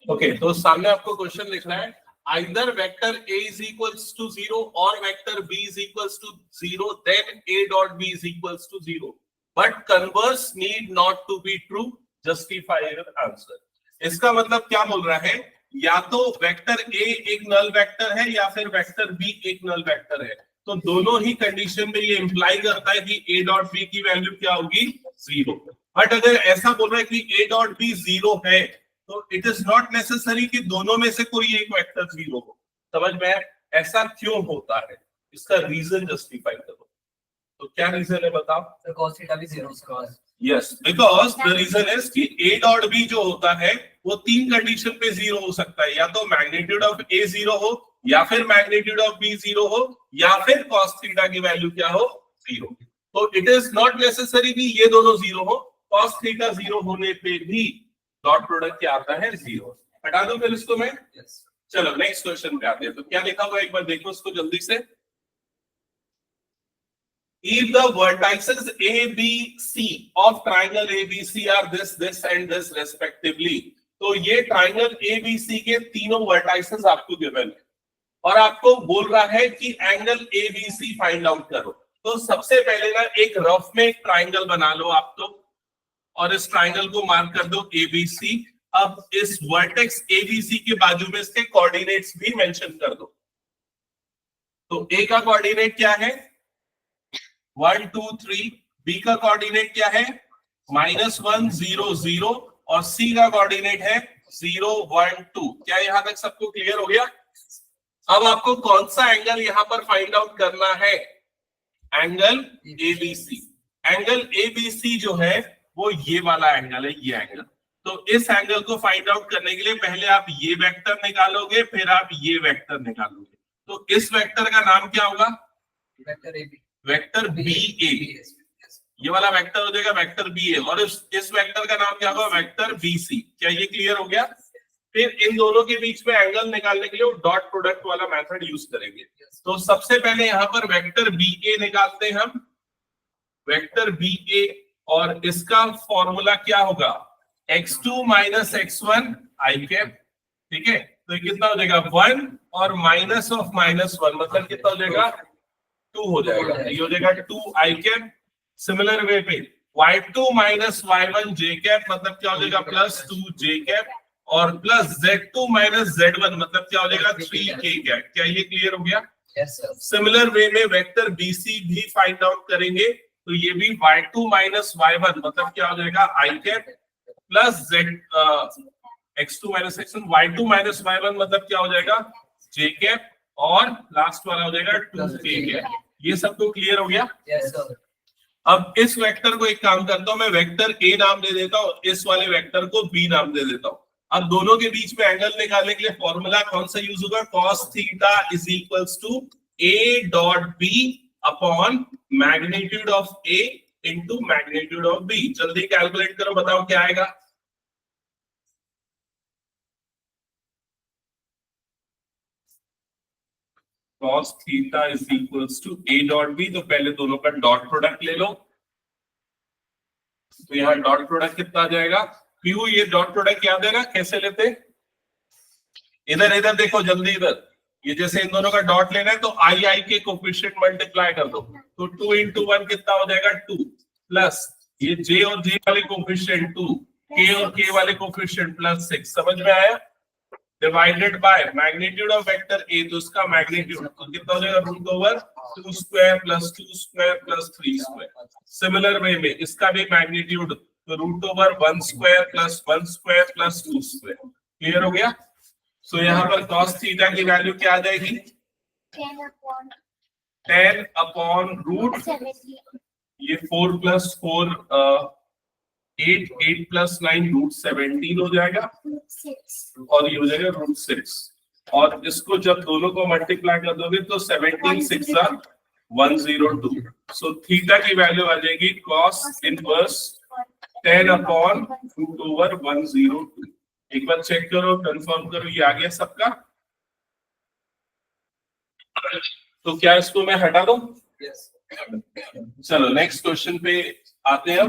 Okay, तो सामने आपको क्वेश्चन लिखना है, either vector A is equals to 0 or vector B is equals to 0, then A dot B is equals to 0. But converse need not to be true. Justify your answer. इसका मतलब क्या बोल रहा है, या तो वेक्टर A एक null vector है या फिर वेक्टर B एक नल वेक्टर है, तो दोनों ही कंडीशन में ये इंप्लाई करता है कि A डॉट B की वैल्यू क्या होगी, 0. बट अगर ऐसा बोल रहा है कि A डॉट B 0 है, तो इट इज नॉट नेसेसरी कि दोनों में से कोई एक वेक्टर 0 हो. समझ में आया? ऐसा क्यों होता है, इसका रीजन जस्टिफाई करो. तो क्या रीजन है बताओ? cos थीटा भी 0 cos. Yes, because the reason is कि A डॉट B जो होता है वो तीन कंडीशन पे 0 हो सकता है, या तो मैग्नीट्यूड ऑफ A 0 हो, या फिर मैग्नीट्यूड ऑफ B 0 हो, या फिर cos थीटा की वैल्यू क्या हो, 0. तो इट इज नॉट नेसेसरी कि ये दोनों 0 हो. cos थीटा 0 होने पे भी डॉट प्रोडक्ट क्या आता है, 0. हटा दो फिर इसको मैं. चलो नेक्स्ट क्वेश्चन पे आते हैं. तो क्या लिखा हुआ है एक बार देखो इसको जल्दी से. If the vertices A, B, C of triangle ABC are this, this and this respectively, तो ये triangle ABC के तीनों vertices आपको given है और आपको बोल रहा है कि एंगल ABC फाइंड आउट करो. तो सबसे पहले ना एक रफ में एक ट्राइंगल बना लो आप तो, और इस ट्राइंगल को मार्क कर दो ABC. अब इस वर्टेक्स ABC के बाजू में इसके कोऑर्डिनेट्स भी मेंशन कर दो. तो A का कोऑर्डिनेट क्या है, 1 2 3. B का कोऑर्डिनेट क्या है, -1 0 0, और C का कोऑर्डिनेट है 0 1 2. क्या यहां तक सबको क्लियर हो गया? अब आपको कौन सा एंगल यहां पर फाइंड आउट करना है, एंगल ABC. एंगल ABC जो है वो ये वाला एंगल है, ये एंगल. तो इस एंगल को फाइंड आउट करने के लिए पहले आप ये वेक्टर निकालोगे, फिर आप ये वेक्टर निकालोगे. तो इस वेक्टर का नाम क्या होगा, वेक्टर BA. ये वाला वेक्टर हो जाएगा वेक्टर BA, और इस वेक्टर का नाम क्या होगा, वेक्टर BC. क्या ये क्लियर हो गया? फिर इन दोनों के बीच में एंगल निकालने के लिए डॉट प्रोडक्ट वाला मेथड यूज करेंगे. तो सबसे पहले यहाँ पर वेक्टर BA निकालते हैं हम, वेक्टर BA, और इसका फॉर्मूला क्या होगा, x2 minus x1 i cap. ठीक है, तो ये कितना हो जाएगा, 1 और माइनस ऑफ -1 मतलब कितना हो जाएगा, 2 हो जाएगा. ये हो जाएगा 2 i कैप. सिमिलर वे पे y2 minus y1 j cap मतलब क्या हो जाएगा, +2 j कैप, और प्लस Z2 माइनस Z1 मतलब क्या हो जाएगा, 3k कैप. क्या ये क्लियर हो गया? सिमिलर वे में वेक्टर BC भी फाइंड आउट करेंगे. तो ये भी y2 माइनस y1 मतलब क्या हो जाएगा, i cap, plus x2 minus x1, y2 minus y1 मतलब क्या हो जाएगा, j कैप, और लास्ट वाला हो जाएगा 2k कैप. ये सबको क्लियर हो गया? अब इस वेक्टर को एक काम करता हूं, मैं वेक्टर A नाम दे देता हूं, इस वाले वेक्टर को B नाम दे देता हूं. अब दोनों के बीच में एंगल निकालने के लिए फॉर्मूला कौन सा यूज होगा, cos theta is equals to A dot B upon magnitude of A into magnitude of B. जल्दी कैलकुलेट करो, बताओ क्या आएगा. cos theta is equals to A dot B. तो पहले दोनों का डॉट प्रोडक्ट ले लो. तो यहाँ डॉट प्रोडक्ट कितना आ जाएगा, क्यों ये डॉट प्रोडक्ट याद है ना, कैसे लेते, इधर इधर देखो जल्दी, इधर ये जैसे इन दोनों का डॉट लेना है तो आई के कोफिशिएंट मल्टीप्लाई कर दो. तो 2 into 1 कितना हो जाएगा, 2, प्लस ये j और j वाले कोफिशिएंट 2, k और k वाले कोफिशिएंट +6. समझ में आया? Divided by magnitude of vector A, तो उसका मैग्नीट्यूड तो कितना हो जाएगा, √2 square plus 2 square plus 3 square. Similar way में इसका भी मैग्नीट्यूड तो √1 square plus 1 square plus 2 square. Clear हो गया? सो यहाँ पर cos थीटा की वैल्यू क्या आ जाएगी, 10 अपॉन रूट, ये 4 प्लस 4 8, 8 प्लस 9 √17 हो जाएगा, और ये हो जाएगा √6. और इसको जब दोनों को मल्टीप्लाई कर दोगे तो 17 6 102. सो थीटा की वैल्यू आ जाएगी cos इनवर्स 10 अपॉन √102. एक बार चेक करो, कंफर्म करो, ये आ गया सबका. तो क्या इसको मैं हटा दूं? चलो नेक्स्ट क्वेश्चन पे आते हैं.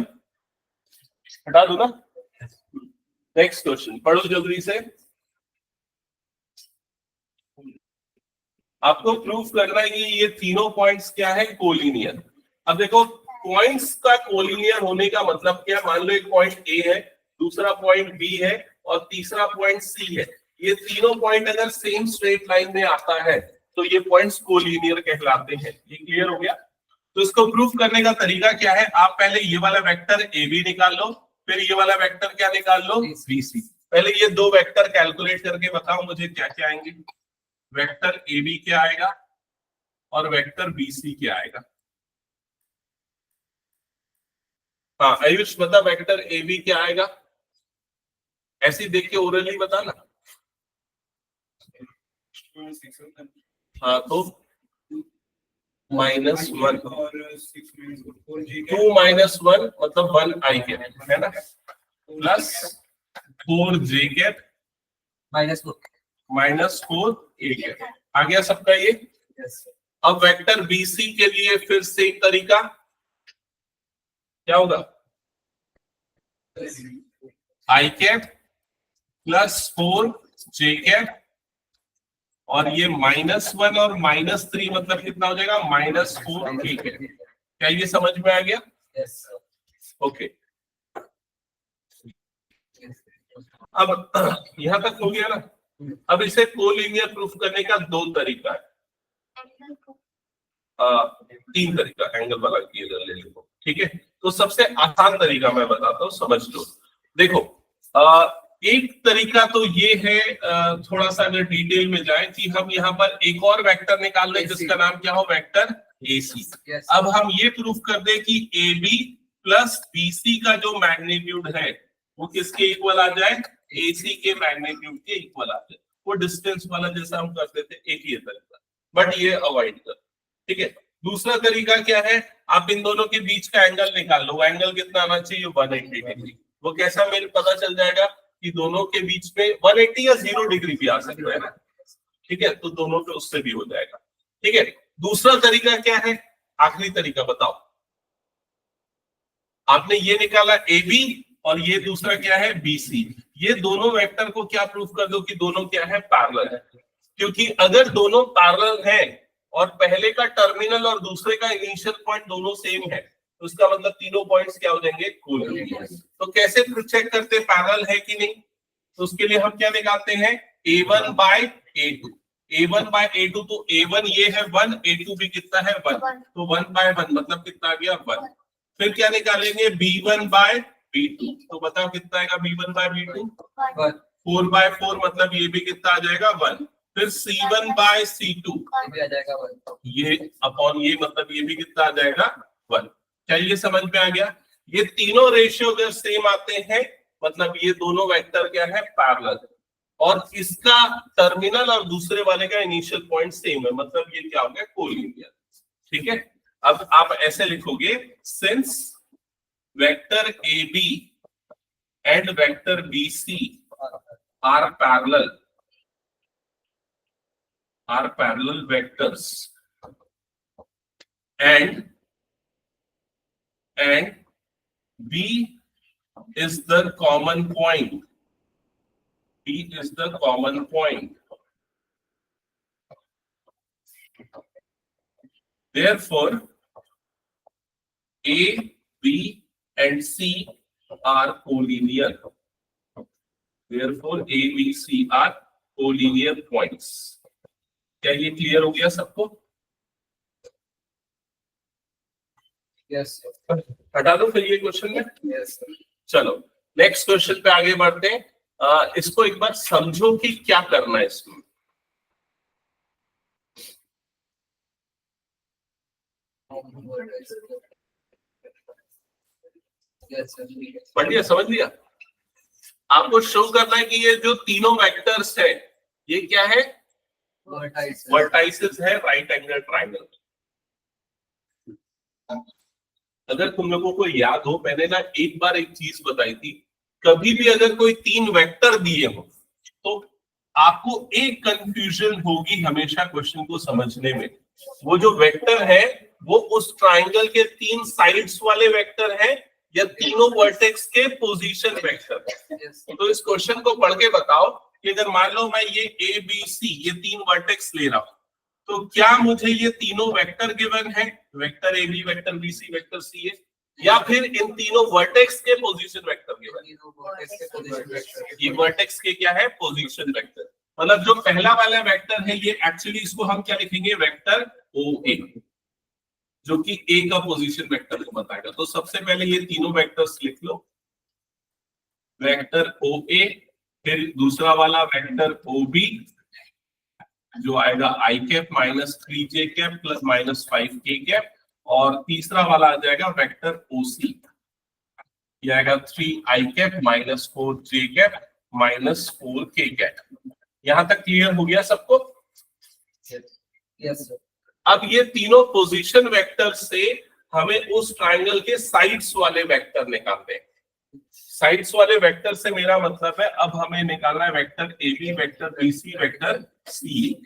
हटा दो ना. नेक्स्ट क्वेश्चन पढ़ो जल्दी से। आपको प्रूफ करना है कि ये तीनों पॉइंट्स क्या है, कोलिनियर। अब देखो पॉइंट्स का कोलिनियर होने का मतलब क्या है, मान लो एक पॉइंट ए है, दूसरा पॉइंट बी है और तीसरा पॉइंट सी है। ये तीनों पॉइंट अगर सेम स्ट्रेट लाइन में आता है तो ये पॉइंट्स कोलिनियर कहलाते हैं। ये क्लियर हो गया। तो इसको प्रूफ करने का तरीका क्या है, आप पहले ये वाला वेक्टर ए बी निकाल लो, फिर ये वाला वेक्टर क्या निकाल लो, बी सी। पहले ये दो वेक्टर कैलकुलेट करके बताओ मुझे क्या क्या आएंगे। वेक्टर ए बी क्या आएगा और वेक्टर बी सी क्या आएगा। हाँ आयुष बता, वेक्टर ए बी क्या आएगा, ऐसे देख के ओरली बता ना। हाँ तो -1 2 - 1 मतलब 1 आई कैप है ना, plus 4 J cap -4 A cap. आ गया सबका ये। अब वेक्टर बीसी के लिए फिर सेम तरीका क्या होगा, आई कैप प्लस 4 जे कैप और ये -1 और -3 मतलब कितना हो जाएगा, -4 ए कैप। क्या ये समझ में आ गया? ओके अब यहां तक हो गया ना। अब इसे कोलिनियर प्रूफ करने का दो तरीका है, तीन तरीका, एंगल वाला ले लो, ठीक है। तो सबसे आसान तरीका मैं बताता हूँ, समझ लो। देखो एक तरीका तो ये है, थोड़ा सा अगर डिटेल में जाए कि हम यहाँ पर एक और वेक्टर निकाल लें जिसका नाम क्या हो, वेक्टर AC। अब हम ये प्रूफ कर दें कि AB प्लस BC का जो मैग्नीट्यूड है वो किसके इक्वल आ जाए, AC के मैग्नीट्यूड के इक्वल आ जाए। वो डिस्टेंस वाला जैसा हम करते थे, एक ही तरीका, बट ये अवॉइड कर, ठीक है। दूसरा तरीका क्या है, आप इन दोनों के बीच का एंगल निकाल लो। एंगल कितना आना चाहिए, 180 डिग्री। वो कैसा मेरे पता चल जाएगा कि दोनों के बीच में 180 या 0 डिग्री भी आ सकता है ना, ठीक है। तो दोनों पे उससे भी हो जाएगा, ठीक है। दूसरा तरीका क्या है, आखिरी तरीका बताओ। आपने ये निकाला AB और ये दूसरा क्या है, BC। ये दोनों वेक्टर को क्या प्रूफ कर दो कि दोनों क्या है, पैरेलल है। क्योंकि अगर दोनों पैरेलल है और पहले का टर्मिनल और दूसरे का इनिशियल पॉइंट दोनों सेम है तो उसका मतलब तीनों पॉइंट्स क्या हो जाएंगे, कोलिनियर। तो कैसे चेक करते हैं पैरेलल है कि नहीं, तो उसके लिए हम क्या निकालते हैं, A1 bye A2। A1 bye A2 तो A1 ये है 1, A2 भी कितना है 1, तो 1 बाय 1 मतलब कितना आ गया 1। फिर क्या निकालेंगे, B1 बाय B2, तो बताओ कितना आएगा B1 बाय B2, 4 बाय 4 मतलब ये भी कितना आ जाएगा 1। फिर C1 बाय C2 भी आ जाएगा 1, ये अपॉन ये मतलब ये भी कितना आ जाएगा 1। क्या ये समझ में आ गया? ये तीनों रेशियो अगर सेम आते हैं मतलब ये दोनों वेक्टर क्या है, पैरेलल, और इसका टर्मिनल और दूसरे वाले का इनिशियल पॉइंट सेम है, मतलब ये क्या हो गया, कोलिनियर, ठीक है। अब आप ऐसे लिखोगे, since vector AB and vector BC are parallel vectors and B is the common point. B is the common point. Therefore, A, B, and C are collinear. Therefore, A, B, C are collinear points. क्या ये clear हो गया सबको? Yes हटा दो फिर ये question में। यस चलो नेक्स्ट क्वेश्चन पे आगे बढ़ते हैं। इसको एक बार समझो कि क्या करना है इसमें। बढ़िया, समझ लिया। आपको शो करना है कि ये जो तीनों वेक्टर्स है ये क्या है, वर्टाइसेस है राइट एंगल ट्रायंगल। अगर तुम लोगों को याद हो, मैंने ना एक बार एक चीज बताई थी, कभी भी अगर कोई तीन वेक्टर दिए हो तो आपको एक कंफ्यूजन होगी हमेशा क्वेश्चन को समझने में। वो जो वेक्टर है वो उस ट्रायंगल के तीन साइड्स वाले वेक्टर है या तीनों वर्टेक्स के पोजीशन वेक्टर। Yes. तो इस क्वेश्चन को पढ़ के बताओ कि अगर मान लो मैं ये ए बी सी ये तीन वर्टेक्स ले रहा हूं, तो क्या मुझे ये तीनों वेक्टर गिवन है, vector A B, vector B C, vector C A, या फिर इन तीनों वर्टेक्स के पोजीशन वेक्टर गिवन है? ये वर्टेक्स के क्या है, पोजीशन वेक्टर। मतलब जो पहला वाला वेक्टर है ये एक्चुअली इसको हम क्या लिखेंगे, वेक्टर ओ ए, जो कि ए का पोजीशन वेक्टर को बताएगा। तो सबसे पहले ये तीनों वेक्टर्स लिख लो, वेक्टर ओ ए, फिर दूसरा वाला वेक्टर ओ बी जो आएगा I cap minus 3j cap plus minus 5k cap, और तीसरा वाला आ जाएगा वेक्टर ओ सी, ये आएगा 3i cap minus 4j cap minus 4k cap. यहां तक क्लियर हो गया सबको? Yes, sir. अब ये तीनों पोजीशन वेक्टर से हमें उस ट्राइंगल के साइड्स वाले वेक्टर निकालने हैं। साइड्स वाले वेक्टर से मेरा मतलब है अब हमें निकालना है vector A B, vector B C, vector C.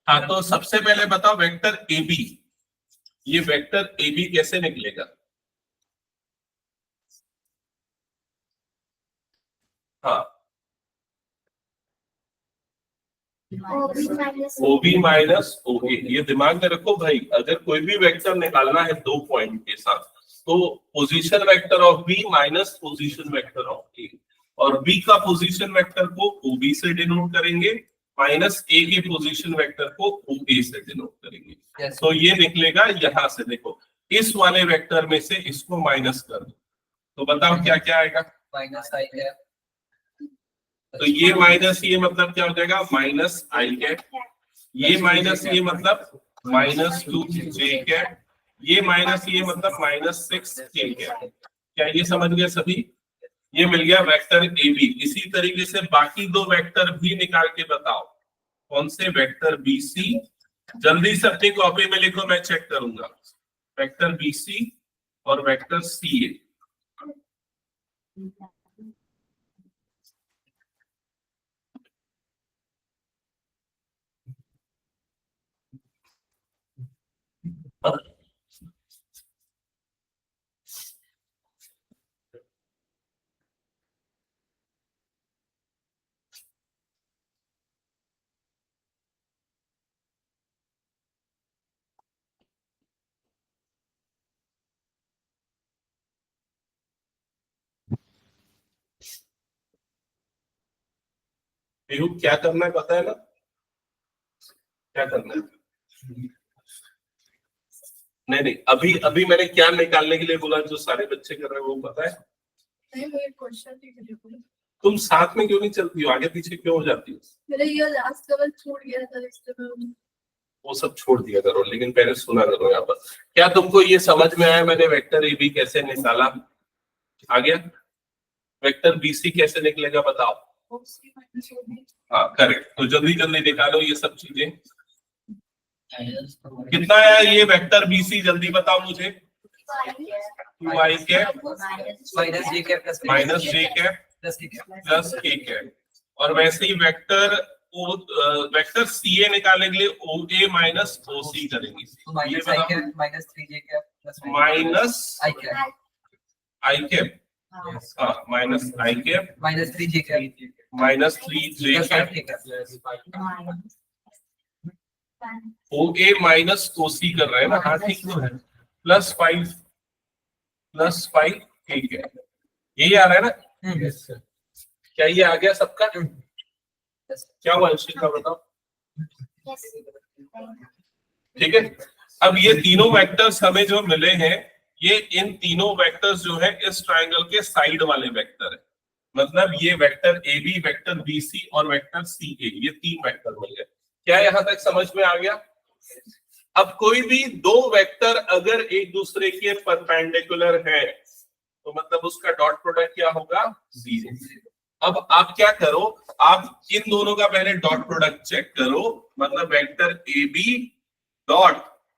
हाँ, तो सबसे पहले बताओ वेक्टर ए बी, ये वेक्टर ए बी कैसे निकलेगा? हाँ, ओ बी माइनस ओ ए, ये दिमाग में रखो भाई। अगर कोई भी वेक्टर निकालना है दो पॉइंट के साथ, तो position vector of B minus position vector of A, और बी का पोजीशन वेक्टर को ओ बी से डिनोट करेंगे, माइनस ए के पोजीशन वेक्टर को ओ ए से डिनोट करेंगे। Yes. तो ये निकलेगा यहां से, देखो इस वाले वेक्टर में से इसको माइनस कर दो, तो बताओ क्या क्या आएगा? Minus I cap. तो ये माइनस ये मतलब क्या हो जाएगा, माइनस आई कैप, ये माइनस ये मतलब माइनस 2j कैप, ये माइनस ये मतलब माइनस 6k कैप। क्या ये समझ गए सभी? ये मिल गया वेक्टर ए बी। इसी तरीके से बाकी दो वेक्टर भी निकाल के बताओ, कौन से? वेक्टर बी सी, जल्दी से अपनी कॉपी में लिखो, मैं चेक करूंगा। वेक्टर बी सी और वेक्टर सी ए। देखो क्या करना है पता है ना, क्या करना है? नहीं नहीं, अभी अभी मैंने क्या निकालने के लिए बोला, जो सारे बच्चे कर रहे हैं वो पता है? नहीं, वो एक क्वेश्चन थी मेरे को। तुम साथ में क्यों नहीं चलती हो, आगे पीछे क्यों हो जाती हो? मेरा ये लास्ट लेवल छूट गया था, इसलिए मैं वो सब छोड़ दिया करो, लेकिन पहले सुना करो। यहाँ पर क्या तुमको ये समझ में आया मैंने वेक्टर ए बी कैसे निकाला? आ गया? वेक्टर बी सी कैसे निकलेगा बताओ? उसकी माइनस हो गई। हाँ करेक्ट, तो जल्दी जल्दी निकालो ये सब चीजें। कितना आया ये वेक्टर बी सी, जल्दी बताओ मुझे। 2i cap Minus J cap plus minus J cap plus K cap. Plus K cap, और वैसे ही वेक्टर सी ए निकालने के लिए ओ ए माइनस ओ सी करेंगे। So minus I cap minus 3J cap plus minus I cap. I cap, Yes. हाँ minus I cap Minus 3J cap minus 3j plus cap 5K cap. O A minus O C कर रहे हैं ना, हाँ ठीक तो है, plus 5 ठीक है, यही आ रहा है ना? Yes, sir. क्या ये आ गया सबका? Yes. क्या हुआ का बताओ? ठीक है, अब ये तीनों वेक्टर्स हमें जो मिले हैं, ये इन तीनों वेक्टर्स जो है इस ट्राइंगल के साइड वाले वेक्टर है। मतलब ये vector A B, vector B C और वेक्टर सी ए, ये तीन वेक्टर मिल गए। क्या यहाँ तक समझ में आ गया? अब कोई भी दो वेक्टर अगर एक दूसरे के परपेंडिकुलर है, तो मतलब उसका डॉट प्रोडक्ट क्या होगा? 0। अब आप क्या करो, आप इन दोनों का पहले डॉट प्रोडक्ट चेक करो, मतलब vector A B dot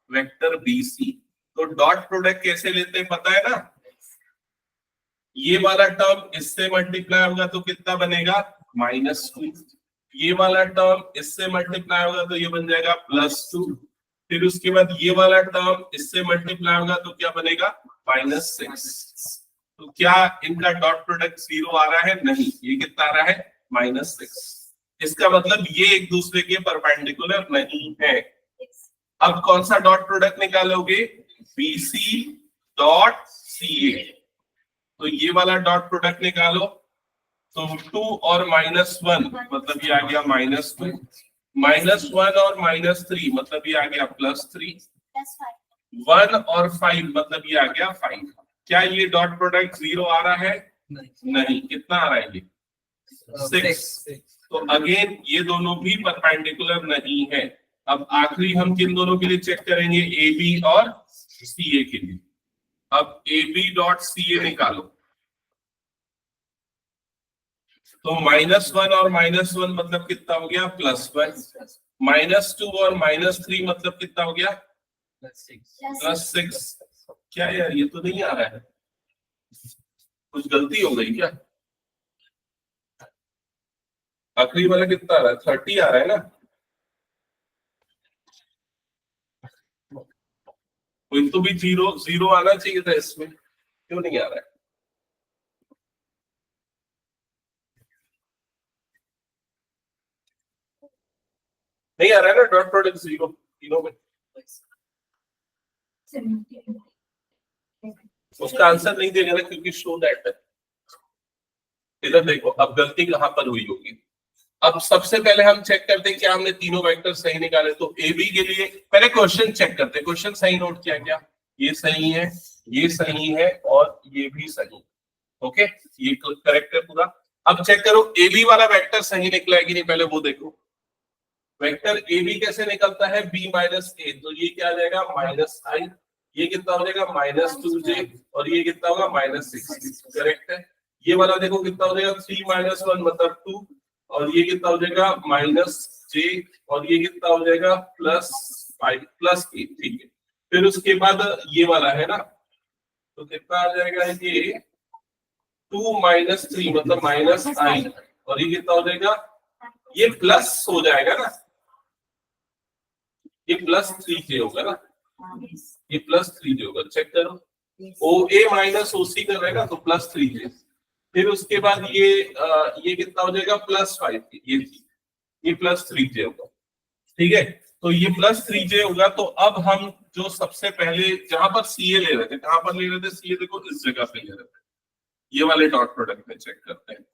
vector B C. तो डॉट प्रोडक्ट कैसे लेते हैं पता है ना? ये वाला टर्म इससे मल्टीप्लाई होगा तो कितना बनेगा? -2। ये वाला टर्म इससे मल्टीप्लाई होगा तो ये बन जाएगा +2। फिर उसके बाद ये वाला टर्म इससे मल्टीप्लाई होगा तो क्या बनेगा -6। तो क्या इनका डॉट प्रोडक्ट 0 आ रहा है? नहीं, ये कितना आ रहा है -6। इसका मतलब ये एक दूसरे के परपेंडिकुलर नहीं है। अब कौन सा डॉट प्रोडक्ट निकालोगे? BC dot CA। तो ये वाला डॉट प्रोडक्ट निकालो तो 2 और -1 मतलब ये आ गया -2, -1 और -3 मतलब ये आ गया +3, 1 और 5 मतलब ये आ गया 5। क्या ये डॉट प्रोडक्ट 0 आ रहा है? नहीं। कितना आ रहा है ये? 6। तो अगेन ये दोनों भी परपेंडिकुलर नहीं है। अब आखिरी हम किन दोनों के लिए चेक करेंगे? AB और CA के लिए। अब AB डॉट CA निकालो तो -1 और -1 मतलब कितना हो गया? +1। -2 और -3 मतलब कितना हो गया? +6। क्या यार ये तो नहीं आ रहा है, कुछ गलती हो गई क्या? आखिरी वाला कितना आ रहा है? 30 आ रहा है ना? कोई तो भी 0 आना चाहिए था इसमें, क्यों नहीं आ रहा है? नहीं आ रहा है ना डॉट प्रोडक्ट 0 तीनों में। उसका आंसर नहीं देगा ना, क्योंकि शो दैट है। इधर देखो अब गलती कहां पर हुई होगी। अब सबसे पहले हम चेक करते हैं क्या हमने तीनों वेक्टर सही निकाले। तो AB के लिए पहले क्वेश्चन चेक करते हैं। क्वेश्चन सही नोट किया क्या? ये सही है, ये सही है और ये भी सही। ओके, ये करेक्ट है पूरा। अब चेक करो AB वाला वेक्टर सही निकला है कि नहीं, पहले वो देखो। वेक्टर AB कैसे निकलता है? B - A। तो ये क्या आ जाएगा? -I। ये कितना हो जाएगा? -2J। और ये कितना होगा? -6। करेक्ट है। ये वाला देखो कितना हो जाएगा? 3 - 1 मतलब 2। और ये कितना हो जाएगा? -J। और ये कितना हो जाएगा? +5 +8। ठीक है। फिर उसके बाद ये वाला है ना, तो कितना आ जाएगा? ये 2 - 3 मतलब -I। और ये कितना हो जाएगा? ये प्लस हो जाएगा ना, ये +3J होगा ना, ये +3J होगा। चेक करो OA - OC कर रहेगा तो +3J। फिर उसके बाद ये कितना हो जाएगा? +5। ये +3J होगा। ठीक है, तो ये +3J होगा। तो अब हम जो सबसे पहले जहां पर CA ले रहे थे, कहां पर ले रहे थे CA? देखो इस जगह पे ले रहे थे। ये वाले डॉट प्रोडक्ट में चेक करते हैं।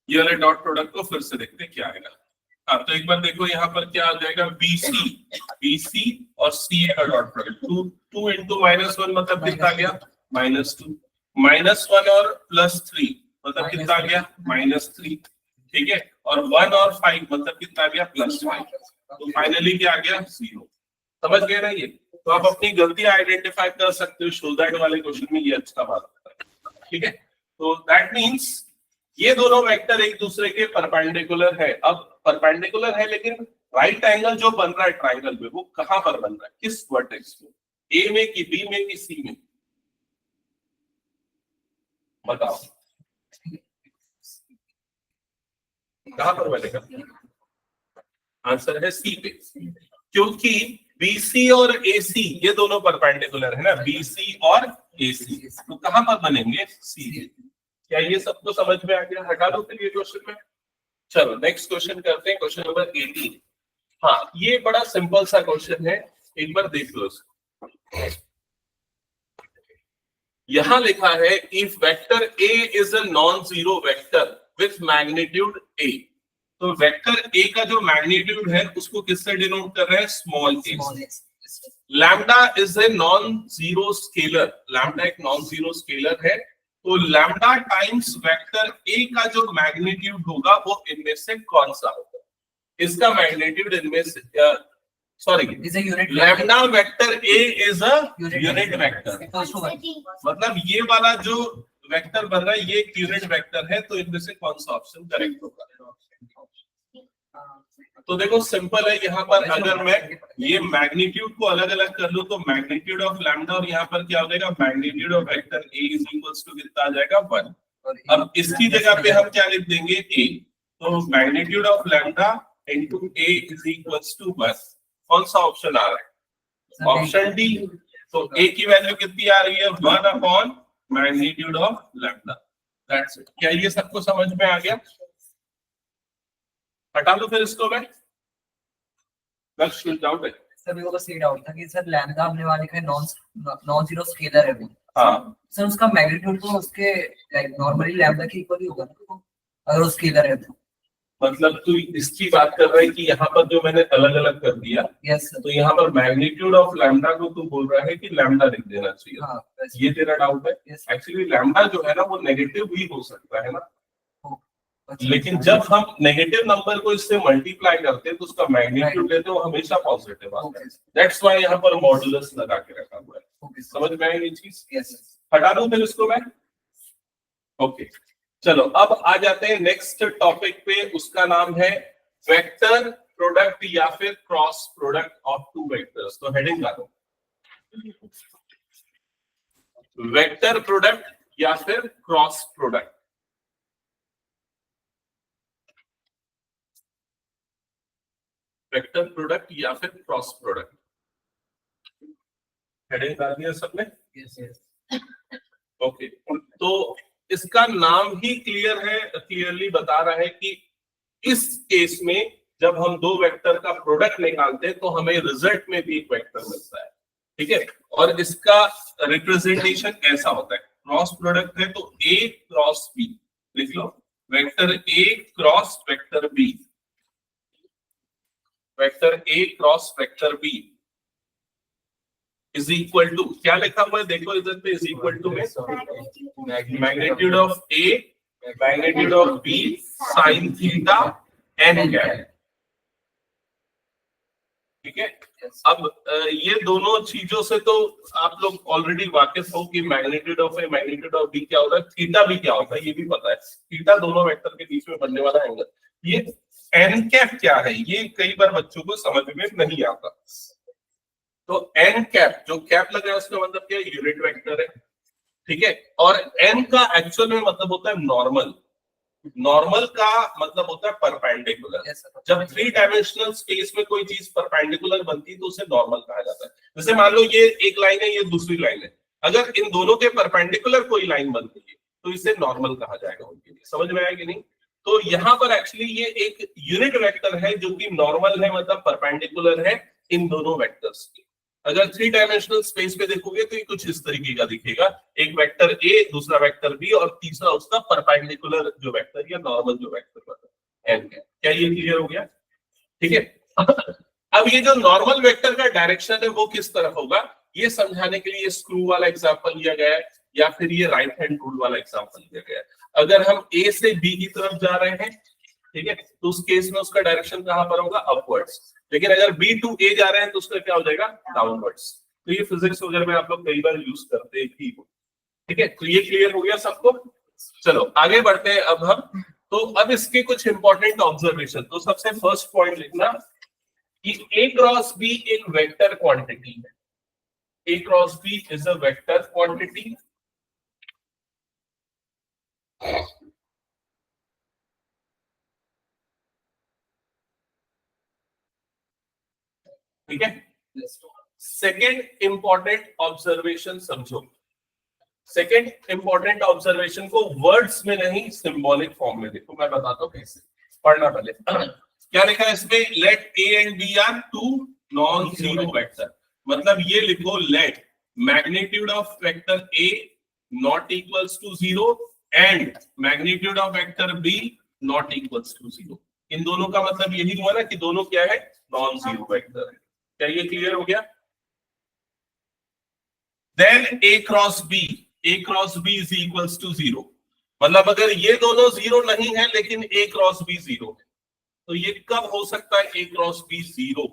ये वाले डॉट प्रोडक्ट को फिर से देखते हैं क्या आएगा। हाँ, तो एक बार देखो यहाँ पर क्या आ जाएगा? BC और CA का डॉट प्रोडक्ट 2 into -1 मतलब कितना आ गया? -2। -1 और +3 मतलब कितना आ गया? -3। ठीक है, और 1 और 5 मतलब कितना आ गया? +5। तो फाइनली क्या आ गया? 0। समझ गए ना ये? तो आप अपनी गलतियां आइडेंटिफाई कर सकते हो। शो दैट वाले क्वेश्चन में ये अच्छा बात है। ठीक है, तो दैट मीन्स ये दोनों वेक्टर एक दूसरे के परपेंडिकुलर है। अब परपेंडिकुलर है लेकिन राइट एंगल जो बन रहा है ट्राइंगल में, वो कहां पर बन रहा है? किस वर्टेक्स में? A में कि B में कि C में? बताओ कहां पर बनेगा? आंसर है C पे, क्योंकि BC और AC ये दोनों परपेंडिकुलर है ना, BC और AC। तो कहां पर बनेंगे? C पे। क्या ये सबको समझ में आ गया? हटा दो फिर ये क्वेश्चन में। चलो नेक्स्ट क्वेश्चन करते हैं, क्वेश्चन नंबर 18। हाँ, ये बड़ा सिंपल सा क्वेश्चन है, एक बार देख लो इसको। यहां लिखा है if vector A is a non zero vector with magnitude A। तो वेक्टर A का जो मैग्नीट्यूड है उसको किससे डिनोट कर रहे हैं? Small a। Lambda is a non zero scalar. Lambda एक नॉन जीरो स्केलर है, तो लैम्डा टाइम्स वेक्टर A का जो मैग्नीट्यूड होगा वो इनमें से कौन सा होगा? इसका मैग्नीट्यूड इनमें से lambda vector A is a unit vector. मतलब ये वाला जो वेक्टर बन रहा है ये एक यूनिट वेक्टर है, तो इनमें से कौन सा ऑप्शन करेक्ट होगा? तो देखो सिंपल है, यहाँ पर अगर मैं ये मैग्नीट्यूड को अलग अलग कर लूं तो मैग्नीट्यूड ऑफ लैम्डा और यहाँ पर क्या हो जाएगा? Magnitude of vector A is equals to कितना आ जाएगा? 1। अब इसकी जगह पे हम क्या लिख देंगे? A। तो magnitude of lambda into a is equals to बस कौन सा ऑप्शन आ रहा है? Option D. तो a की वैल्यू कितनी आ रही है? 1 upon magnitude of lambda. That's it. क्या ये सबको समझ में आ गया? हटा दो फिर इसको मैं डाउट है। सर मेरे को बस ये डाउट था कि सर लैम्डा हमने वाले का नॉन जीरो स्केलर है वो, हाँ सर उसका मैग्नीट्यूड तो उसके लाइक नॉर्मली लैम्डा के इक्वल ही होगा ना अगर वो स्केलर है तो। मतलब तू इसकी बात कर रहा है कि यहाँ पर जो मैंने अलग अलग कर दिया, यस सर। तो यहाँ पर मैग्नीट्यूड ऑफ लैम्डा को तू बोल रहा है कि लैम्डा लिख देना चाहिए। हाँ वैसे। ये तेरा डाउट है? Yes. एक्चुअली लैम्डा जो है ना वो नेगेटिव भी हो सकता है ना, अच्छा। लेकिन जब हम नेगेटिव नंबर को इससे मल्टीप्लाई करते हैं तो उसका मैग्नीट्यूड लेते हैं वो हमेशा पॉजिटिव आता है। Okay. दैट्स व्हाई यहाँ पर मॉडुलस लगा के रखा हुआ है। Okay, sir. समझ में आई ये चीज? Yes, sir. हटा दूं फिर इसको मैं? ओके चलो अब आ जाते हैं नेक्स्ट टॉपिक पे। उसका नाम है वेक्टर प्रोडक्ट या फिर cross product of two vectors. तो हेडिंग ला दो, वेक्टर प्रोडक्ट या फिर क्रॉस प्रोडक्ट। वेक्टर प्रोडक्ट या फिर क्रॉस प्रोडक्ट, हेडिंग डाल दिया सबने? Yes, yes. ओके तो इसका नाम ही क्लियर है, क्लियरली बता रहा है कि इस केस में जब हम दो वेक्टर का प्रोडक्ट निकालते हैं तो हमें रिजल्ट में भी एक वेक्टर मिलता है, ठीक है। और इसका रिप्रेजेंटेशन ऐसा होता है, क्रॉस प्रोडक्ट है तो ए क्रॉस बी लिख लो, vector A cross vector B, vector A cross vector B is equal to, क्या लिखा हुआ है देखो इधर पे, इज इक्वल टू में magnitude of A magnitude of B sine theta N cap, ठीक है। अब ये दोनों चीजों से तो आप लोग ऑलरेडी वाकिफ हो कि magnitude of A magnitude of B क्या होता है, थीटा भी क्या होता है ये भी पता है। थीटा दोनों वेक्टर के बीच में बनने वाला एंगल। ये एन कैप क्या है ये कई बार बच्चों को समझ में नहीं आता। तो एन कैप जो कैप लगा है उसका मतलब क्या है, यूनिट वेक्टर है, ठीक है। और एन का एक्चुअल में मतलब होता है नॉर्मल, नॉर्मल का मतलब होता है परपेंडिकुलर। Yes, sir. जब 3 डायमेंशनल स्पेस में कोई चीज परपेंडिकुलर बनती है तो उसे नॉर्मल कहा जाता है। जैसे मान लो ये एक लाइन है ये दूसरी लाइन है, अगर इन दोनों के परपेंडिकुलर कोई लाइन बनती है तो इसे नॉर्मल कहा जाएगा उनके लिए। समझ में आया कि नहीं? तो यहाँ पर एक्चुअली ये एक यूनिट वेक्टर है जो कि नॉर्मल है, मतलब परपेंडिकुलर है इन दोनों वेक्टर्स के। अगर 3 डायमेंशनल स्पेस पे देखोगे तो ये कुछ इस तरीके का दिखेगा, एक वेक्टर ए दूसरा वेक्टर बी और तीसरा उसका परपेंडिकुलर जो वेक्टर या नॉर्मल जो वेक्टर बनता है एन है। क्या ये क्लियर हो गया? ठीक है। अब ये जो नॉर्मल वेक्टर का डायरेक्शन है वो किस तरफ होगा ये समझाने के लिए स्क्रू वाला एग्जांपल लिया गया है या फिर ये राइट हैंड रूल वाला एग्जांपल लिया गया है। अगर हम ए से बी की तरफ जा रहे हैं, ठीक है, तो उस केस में उसका डायरेक्शन कहां पर होगा? अपवर्ड्स। लेकिन अगर बी टू ए जा रहे हैं तो उसका क्या हो जाएगा? डाउनवर्ड्स। तो ये फिजिक्स वगैरह में आप लोग कई बार यूज करते ही हो, ठीक है। तो ये क्लियर हो गया सबको? चलो आगे बढ़ते हैं अब हम। तो अब इसके कुछ इंपॉर्टेंट ऑब्जर्वेशन। तो सबसे फर्स्ट पॉइंट लिखना कि ए क्रॉस बी एक वेक्टर क्वांटिटी है। A cross B is a vector quantity. ठीक है। सेकेंड इंपॉर्टेंट ऑब्जर्वेशन समझो। सेकेंड इंपॉर्टेंट ऑब्जर्वेशन को वर्ड्स में नहीं सिंबॉलिक फॉर्म में देखो, मैं बताता हूं कैसे पढ़ना। पहले क्या लिखा है इसमें? Let A and B are two non zero vector. मतलब ये लिखो let magnitude of vector A not equals to zero and magnitude of vector B not equals to zero. इन दोनों का मतलब यही हुआ ना कि दोनों क्या है? नॉन जीरो वेक्टर है। क्या ये क्लियर हो गया? Then A cross B is equals to 0। मतलब अगर ये दोनों जीरो नहीं है लेकिन A क्रॉस B जीरो है, तो ये कब हो सकता है A क्रॉस B जीरो?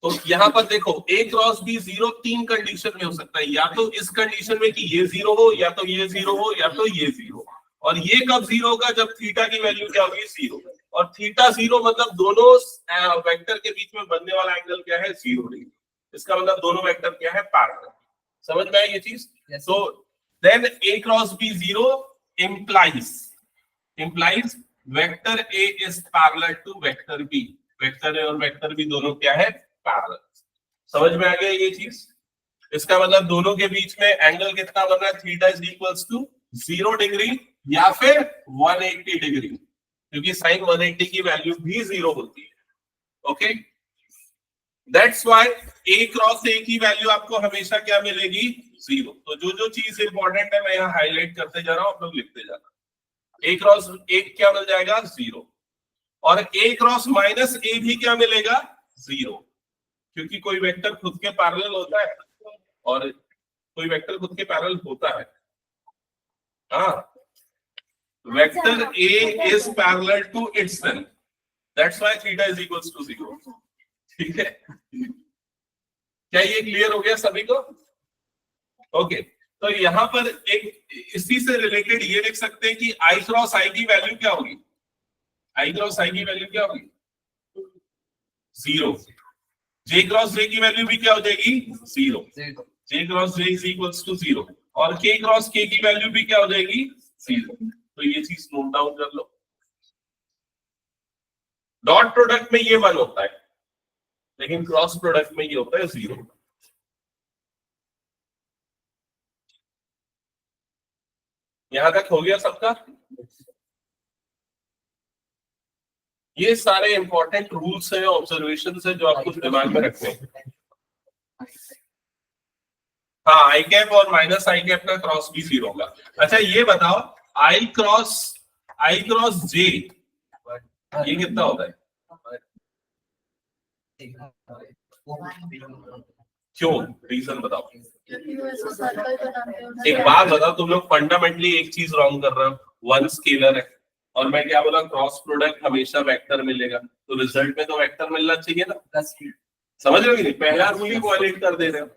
तो यहां पर देखो A cross B zero 3 condition में हो सकता है, या तो इस कंडीशन में कि ये जीरो हो, या तो ये जीरो हो, या तो ये जीरो। और ये कब जीरो होगा? जब थीटा की वैल्यू क्या होगी? जीरो। और थीटा जीरो मतलब दोनों वेक्टर के बीच में बनने वाला एंगल क्या है? 0 डिग्री। इसका मतलब दोनों वेक्टर क्या है? पैरेलल। समझ में आई ये चीज? तो then A cross B zero implies vector A is parallel to vector B, vector A और वेक्टर बी दोनों क्या है, पैरेलल। समझ में आ गया ये चीज? इसका मतलब दोनों के बीच में एंगल कितना बन रहा है, theta is equals to 0 degree या फिर 180 डिग्री, क्योंकि साइन 180 की वैल्यू भी 0 होती है। Okay, that's why A cross ए की वैल्यू आपको हमेशा क्या मिलेगी, 0। तो जो जो चीज इंपॉर्टेंट है मैं यहाँ हाईलाइट करते जा रहा हूं, आप लोग लिखते जाना। ए क्रॉस ए क्या मिल जाएगा, 0, और ए क्रॉस माइनस ए भी क्या मिलेगा, 0, क्योंकि कोई वेक्टर खुद के पैरेलल होता है और कोई वेक्टर खुद के पैरेलल होता है। हाँ, vector A is parallel to itself, that's why theta is equals to 0। ठीक है, क्या ये क्लियर हो गया सभी को? ओके, तो यहां पर एक इसी से रिलेटेड ये लिख सकते हैं कि आई क्रॉस आई की वैल्यू क्या होगी, आई क्रॉस आई की वैल्यू क्या होगी, 0। जे क्रॉस जे की वैल्यू भी क्या हो जाएगी, 0। J cross J is equals to 0, और के क्रॉस के की वैल्यू भी क्या हो जाएगी, 0। तो ये चीज नोट डाउन कर लो। डॉट प्रोडक्ट में ये 1 होता है, लेकिन क्रॉस प्रोडक्ट में ये होता है 0। यहां तक हो गया सबका? ये सारे इंपॉर्टेंट रूल्स हैं, ऑब्जर्वेशंस हैं जो आपको दिमाग में रखने हैं। हाँ, आई कैप और माइनस आई कैप का क्रॉस भी 0 होगा। अच्छा ये बताओ, आई क्रॉस जे ये कितना होता है, क्यों, रीजन बताओ। क्योंकि वो ऐसे सर्कल बनाते हैं। एक बात बताओ, तुम लोग फंडामेंटली एक चीज रॉन्ग कर रहे हो, 1 स्केलर है और मैं क्या बोला, क्रॉस प्रोडक्ट हमेशा वेक्टर मिलेगा, तो रिजल्ट में तो वेक्टर मिलना चाहिए ना। समझ रहे हो कि नहीं, पहला रूल ही वायलेट कर दे रहे हो।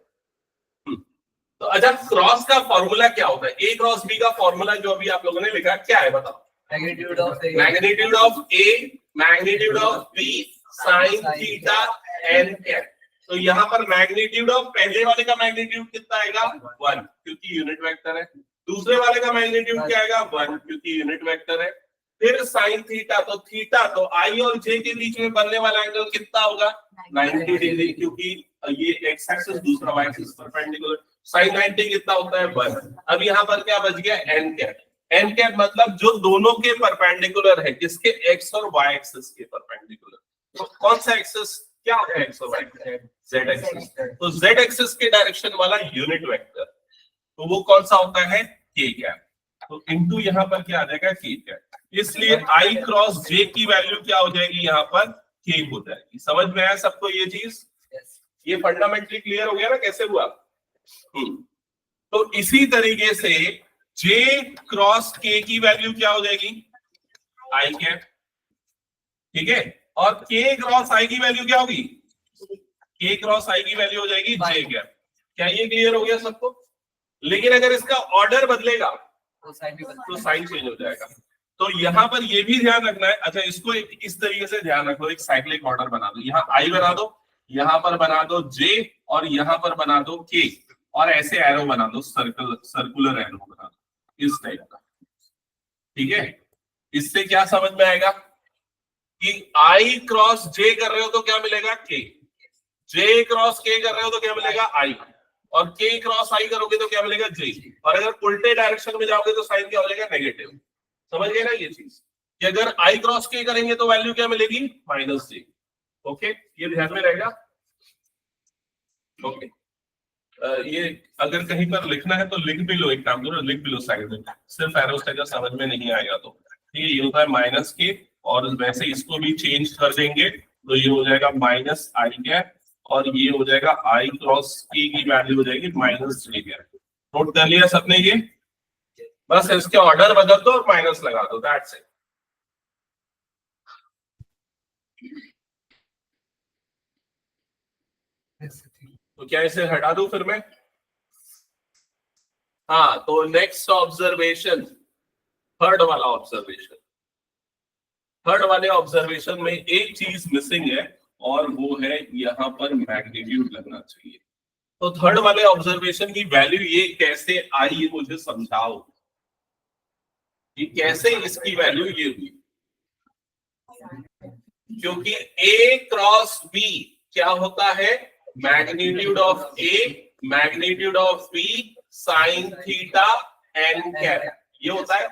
तो अच्छा, क्रॉस का फॉर्मूला क्या होता है, ए क्रॉस बी का फॉर्मूला जो अभी आप लोगों ने लिखा क्या है बताओ। Magnitude of A magnitude of B sine theta N cap. तो यहाँ पर मैग्नीट्यूड ऑफ पहले वाले का मैग्नीट्यूड कितना आएगा, 1, क्योंकि यूनिट वेक्टर है। दूसरे वाले का मैग्नीट्यूड क्या आएगा, 1, क्योंकि यूनिट वेक्टर है। फिर साइन थीटा, तो आई और जे के बीच में बनने वाला एंगल कितना होगा, 90 डिग्री, क्योंकि ये एक्स एक्सिस दूसरा वाई एक्सिस परपेंडिकुलर। साइन 90 कितना होता है, 1। अब यहाँ पर क्या बच गया, एन कैप। एन कैप मतलब जो दोनों के परपेंडिकुलर है, किसके, एक्स और वाई एक्सिस के परपेंडिकुलर। तो कौन सा एक्सिस क्या है, एक्स और वाई एक्सिस, जेड एक्सिस। तो जेड एक्सिस के डायरेक्शन वाला यूनिट वेक्टर, तो वो कौन सा होता है, के कैप। तो इनटू यहाँ पर क्या आ जाएगा, के कैप। इसलिए आई क्रॉस जे की वैल्यू क्या हो जाएगी, यहाँ पर के हो जाएगी। समझ में आया सबको ये चीज? ये फंडामेंटली क्लियर हो गया ना, कैसे हुआ? तो इसी तरीके से जे क्रॉस के की वैल्यू क्या हो जाएगी, आई कैप। ठीक है, और के क्रॉस आई की वैल्यू क्या होगी, के क्रॉस आई की वैल्यू हो जाएगी जे कैप। क्या ये क्लियर हो गया सबको? लेकिन अगर इसका ऑर्डर बदलेगा तो साइन चेंज हो जाएगा। तो यहाँ पर ये भी ध्यान रखना है। अच्छा, इसको इस तरीके से ध्यान रखो, एक साइक्लिक ऑर्डर बना दो। यहाँ आई बना दो, यहाँ पर बना दो जे, और यहाँ पर बना दो के, और ऐसे एरो बना दो, सर्कुलर एरो बना दो इस टाइप का। ठीक है, इससे क्या समझ में आएगा कि आई क्रॉस जे कर रहे हो तो क्या मिलेगा, के। जे क्रॉस के कर रहे हो तो क्या मिलेगा, आई। और के क्रॉस आई करोगे तो क्या मिलेगा, जे। और अगर उल्टे डायरेक्शन में जाओगे तो साइन क्या हो जाएगा, नेगेटिव। समझ गए ना ये चीज, कि अगर आई क्रॉस के करेंगे तो वैल्यू क्या मिलेगी, माइनस जे। ओके, ये ध्यान में रहेगा। ओके, ये अगर कहीं पर लिखना है तो लिख भी लो, एक काम करो, लिख भी लो साइड में, सिर्फ एरोस अगर समझ में नहीं आएगा तो। ठीक है, ये होता है माइनस के, और वैसे इसको भी चेंज कर देंगे तो ये हो जाएगा माइनस आई कैप, और ये हो जाएगा आई क्रॉस की वैल्यू हो जाएगी माइनस जे कैप। नोट कर लिया सबने ये? बस इसके ऑर्डर बदल दो और माइनस लगा दो, दैट्स इट। तो क्या इसे हटा दूं फिर मैं? हाँ, तो नेक्स्ट ऑब्जर्वेशन, थर्ड वाला ऑब्जर्वेशन। थर्ड वाले ऑब्जर्वेशन में एक चीज मिसिंग है, और वो है यहाँ पर मैग्नीट्यूड लगना चाहिए। तो थर्ड वाले ऑब्जर्वेशन की वैल्यू ये कैसे आई, मुझे समझाओ, ये कैसे इसकी वैल्यू ये हुई। क्योंकि A क्रॉस B क्या होता है, magnitude of A magnitude of B sine theta N cap, ये होता है।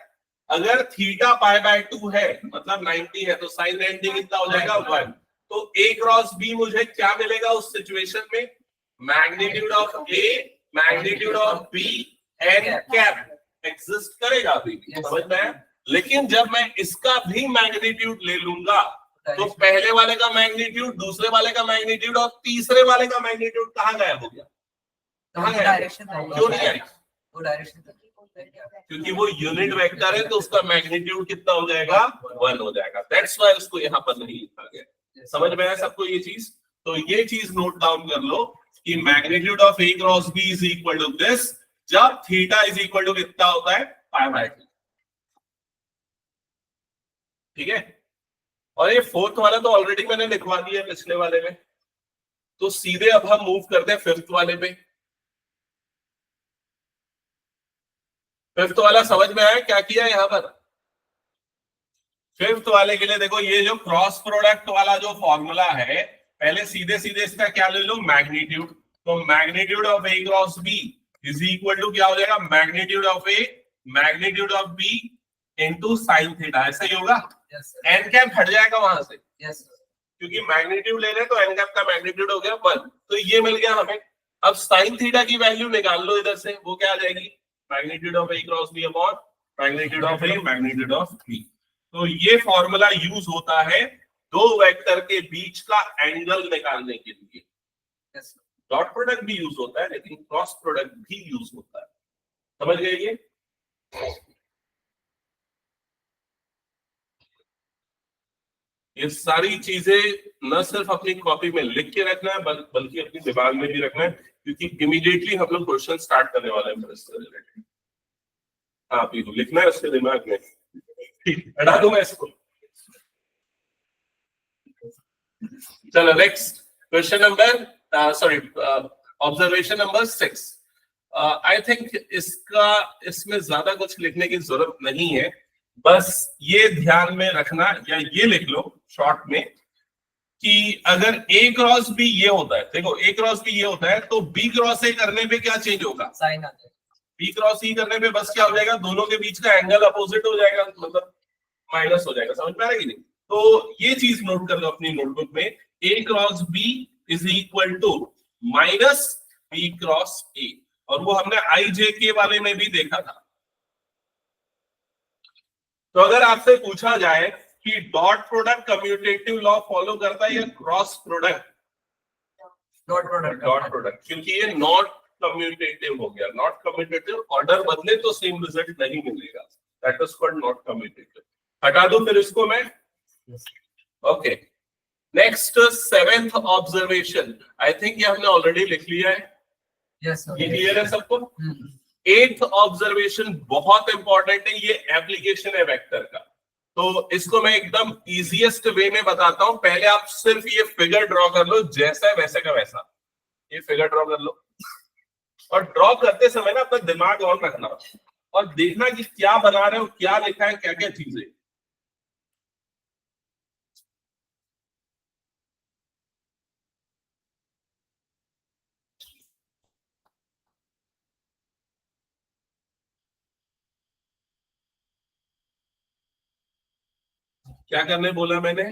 अगर थीटा पाई बाय 2 है मतलब 90 है तो साइन 90 कितना हो जाएगा 1। तो A क्रॉस B मुझे क्या मिलेगा उस सिचुएशन में, magnitude of A magnitude of B N cap exist करेगा अभी भी, समझ में आया? लेकिन जब मैं इसका भी मैग्नीट्यूड ले लूंगा तो पहले वाले का मैग्नीट्यूड, दूसरे वाले का मैग्नीट्यूड और तीसरे वाले का मैग्नीट्यूड कहाँ गायब हो गया, कहाँ गायब, क्यों नहीं आया? वो डायरेक्शन क्योंकि वो यूनिट वेक्टर है तो उसका मैग्नीट्यूड कितना हो जाएगा, 1 हो जाएगा। दैट्स व्हाई उसको यहाँ पर नहीं लिखा गया। समझ में आया सबको ये चीज? तो ये चीज नोट डाउन कर लो कि magnitude of A cross B is equal to this, जब थीटा इज इक्वल टू कितना होता है, पाई बाय 2। ठीक है, और ये फोर्थ वाला तो ऑलरेडी मैंने लिखवा दिया पिछले वाले में, तो सीधे अब हम मूव करते हैं फिफ्थ वाले पे। फिफ्थ वाला समझ में आया क्या किया यहाँ पर? फिफ्थ वाले के लिए देखो, ये जो क्रॉस प्रोडक्ट वाला जो फॉर्मूला है, पहले सीधे सीधे इसका क्या ले लो, मैग्नीट्यूड। तो magnitude of A cross B is equal to क्या हो जाएगा, magnitude of A magnitude of B into sine theta, ऐसा ही होगा। एन कैप हट जाएगा वहां से, क्योंकि मैग्नीट्यूड ले रहे हैं तो एन कैप का मैग्नीट्यूड हो गया 1, तो ये मिल गया हमें। अब साइन थीटा की वैल्यू निकाल लो इधर से, वो क्या आ जाएगी, magnitude of A cross B upon magnitude of A magnitude of B। तो ये फॉर्मूला यूज होता है दो वेक्टर के बीच का एंगल निकालने के लिए। डॉट प्रोडक्ट भी यूज होता है लेकिन क्रॉस प्रोडक्ट भी यूज होता है, समझ गए ये? ये सारी चीजें न सिर्फ अपनी कॉपी में लिख के रखना है बल्कि अपने दिमाग में भी रखना है, क्योंकि इमीडिएटली हम लोग क्वेश्चन स्टार्ट करने वाले हैं इससे रिलेटेड। आप ही लिखना है उसके दिमाग में। ठीक, हटा दूं मैं इसको। चलो next question number sorry observation number 6। I think इसमें ज्यादा कुछ लिखने की जरूरत नहीं है, बस ये ध्यान में रखना या ये लिख लो शॉर्ट में कि अगर A क्रॉस B ये होता है, देखो A क्रॉस B ये होता है तो B क्रॉस A करने पे क्या चेंज होगा, साइन आ जाएगा। B क्रॉस E करने पे बस क्या हो जाएगा, दोनों के बीच का एंगल अपोजिट हो जाएगा, मतलब माइनस हो जाएगा। समझ में आ रहा है कि नहीं? तो ये चीज नोट कर लो अपनी नोटबुक में, A cross B is equal to minus B cross A, और वो हमने IJK वाले में भी देखा था। तो अगर आपसे पूछा जाए कि dot product commutative law follow करता है या क्रॉस प्रोडक्ट, डॉट प्रोडक्ट, क्योंकि ये नॉट कम्यूटेटिव हो गया। नॉट कम्यूटेटिव, ऑर्डर बदले तो सेम रिजल्ट नहीं मिलेगा, that is called not commutative. हटा दो फिर इसको मैं। Okay, next 7th observation, I think ये हमने ऑलरेडी लिख लिया है। यस सर, ये क्लियर है सबको? 8th ऑब्जर्वेशन बहुत इंपॉर्टेंट है, ये एप्लीकेशन है वेक्टर का, तो इसको मैं एकदम इजीएस्ट वे में बताता हूं। पहले आप सिर्फ ये फिगर ड्रॉ कर लो, जैसा है वैसे का वैसा ये फिगर ड्रॉ कर लो, और ड्रॉ करते समय ना अपना दिमाग ऑन रखना और देखना कि क्या बना रहे हो, क्या लिखा है, क्या क्या चीजें। क्या करने बोला मैंने,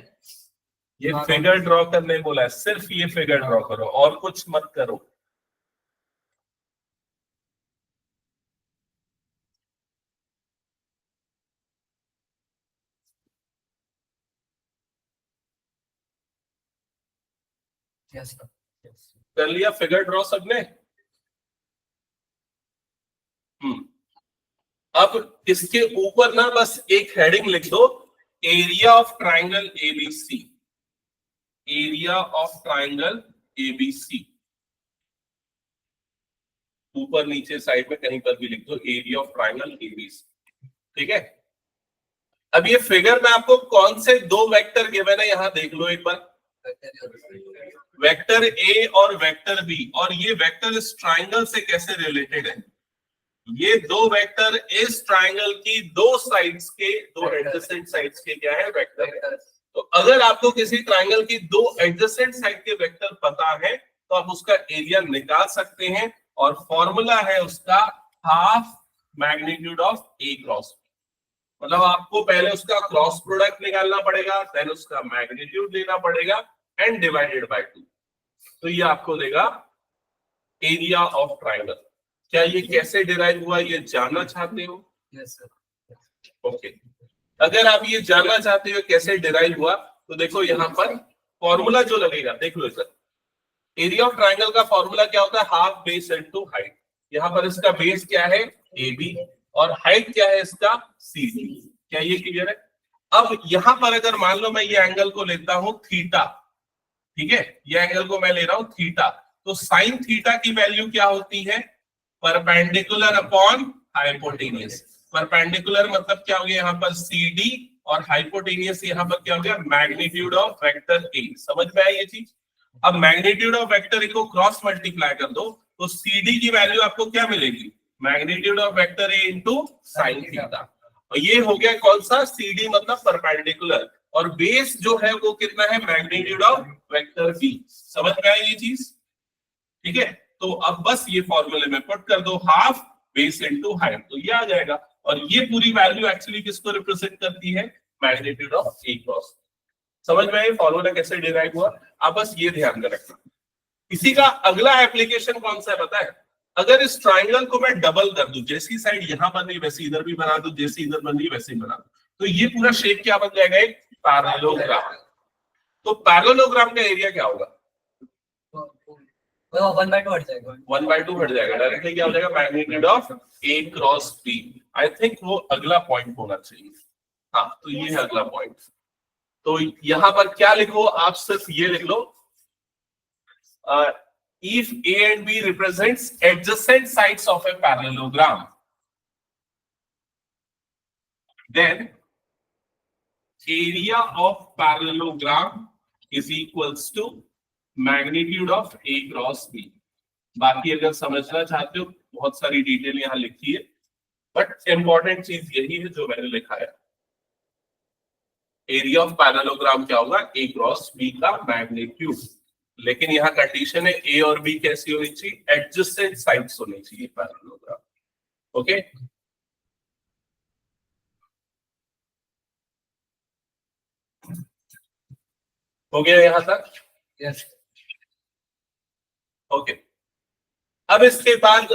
ये फिगर ड्रॉ करने बोला है, सिर्फ ये फिगर ड्रॉ करो और कुछ मत करो। यस सर, कर लिया फिगर ड्रॉ सबने? अब इसके ऊपर ना बस एक हेडिंग लिख दो, area of triangle ABC. Area of triangle ABC, ऊपर नीचे साइड में कहीं पर भी लिख दो एरिया ऑफ ट्राइंगल एबीसी। ठीक है, अब ये फिगर में आपको कौन से दो वेक्टर गिवन है यहां देख लो एक बार, वेक्टर ए और वेक्टर बी, और ये वेक्टर इस ट्राइंगल से कैसे रिलेटेड है। ये दो वेक्टर इस ट्राइंगल की दो साइड्स के, दो एडजेसेंट साइड्स के क्या है, वेक्टर है। तो अगर आपको किसी ट्राइंगल की दो एडजेसेंट साइड के वेक्टर पता है तो आप उसका एरिया निकाल सकते हैं, और फॉर्मूला है उसका half magnitude of A cross B. मतलब आपको पहले उसका क्रॉस प्रोडक्ट निकालना पड़ेगा, देन उसका मैग्नीट्यूड लेना पड़ेगा एंड डिवाइडेड बाय 2, तो ये आपको देगा एरिया ऑफ ट्राइंगल। क्या ये कैसे डिराइव हुआ ये जानना चाहते हो? Yes sir. ओके, अगर आप ये जानना चाहते हो कैसे डिराइव हुआ तो देखो यहाँ पर फॉर्मूला जो लगेगा देख लो सर। एरिया ऑफ ट्राइंगल का फॉर्मूला क्या होता है? Half base into height. यहाँ पर इसका बेस क्या है? AB, और हाइट क्या है इसका? CD। क्या ये क्लियर है? अब यहाँ पर अगर मान लो मैं ये एंगल को लेता हूं थीटा, ठीक है, ये एंगल को मैं ले रहा हूं थीटा, तो साइन थीटा की वैल्यू क्या होती है? Perpendicular upon hypotenuse. परपेंडिकुलर मतलब क्या हो गया यहाँ पर CD, और हाइपोटेनियस यहाँ पर क्या हो गया? Magnitude of vector A। समझ में आई ये चीज? अब मैग्नीट्यूड ऑफ वेक्टर A को क्रॉस मल्टीप्लाई कर दो तो CD की वैल्यू आपको क्या मिलेगी? Magnitude of vector A into sine theta. और ये हो गया कौन सा? CD मतलब परपेंडिकुलर, और बेस जो है वो कितना है? Magnitude of vector B। समझ में आई ये चीज? ठीक है, तो अब बस ये फॉर्मूले में पुट कर दो हाफ बेस इनटू हाइट, तो ये आ जाएगा। और ये पूरी वैल्यू एक्चुअली किसको रिप्रेजेंट करती है? Magnitude of A cross. समझ में आए फॉर्मूला कैसे डिराइव हुआ? आप बस ये ध्यान में रखना। इसी का अगला एप्लीकेशन कौन सा है पता है? अगर इस ट्राइंगल को मैं डबल कर दूं, जैसी साइड यहां बन रही वैसे इधर भी बना दूं, जैसी इधर बन रही वैसे ही बना दूं, तो ये पूरा शेप क्या बन जाएगा? एक पैरेललोग्राम। तो पैरेललोग्राम का एरिया क्या होगा? वो 1/2 हट जाएगा। 1/2 हट जाएगा, डायरेक्टली क्या हो जाएगा? Magnitude of A cross B. I think वो अगला पॉइंट होना चाहिए। हाँ, तो ये है अगला पॉइंट। तो यहां पर क्या लिखो आप? सिर्फ ये लिख लो, if A and B represents adjacent sides of a parallelogram, then area of parallelogram is equals to magnitude of A cross B। बाकी अगर समझना चाहते हो बहुत सारी डिटेल यहां लिखी है, बट इंपॉर्टेंट चीज यही है जो मैंने लिखा है। एरिया ऑफ पैरेललोग्राम क्या होगा? A क्रॉस B का मैग्नीट्यूड। लेकिन यहाँ कंडीशन है ए और बी कैसी होनी चाहिए? एडजेसेंट साइड्स होनी चाहिए पैरेललोग्राम। ओके, हो गया यहां तक? यस। ओके, अब इसके बाद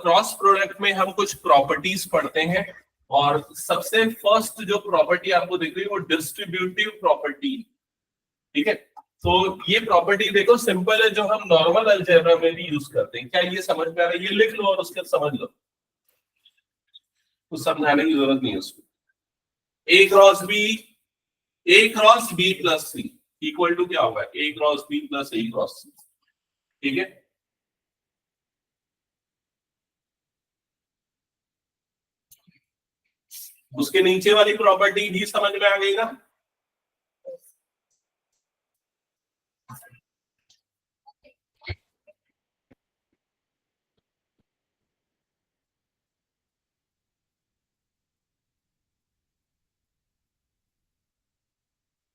क्रॉस प्रोडक्ट में हम कुछ प्रॉपर्टीज पढ़ते हैं, और सबसे फर्स्ट जो प्रॉपर्टी आपको दिख रही है वो डिस्ट्रीब्यूटिव प्रॉपर्टी। ठीक है, तो ये प्रॉपर्टी देखो सिंपल है, जो हम नॉर्मल अलजेब्रा में भी यूज करते हैं। क्या ये समझ में आ रहा है? ये लिख लो और उसके समझ लो, कुछ समझाने की जरूरत नहीं है उसको। A cross B plus C equal to क्या होगा? A cross B plus A cross C. ठीक है, उसके नीचे वाली प्रॉपर्टी भी समझ में आ गई ना?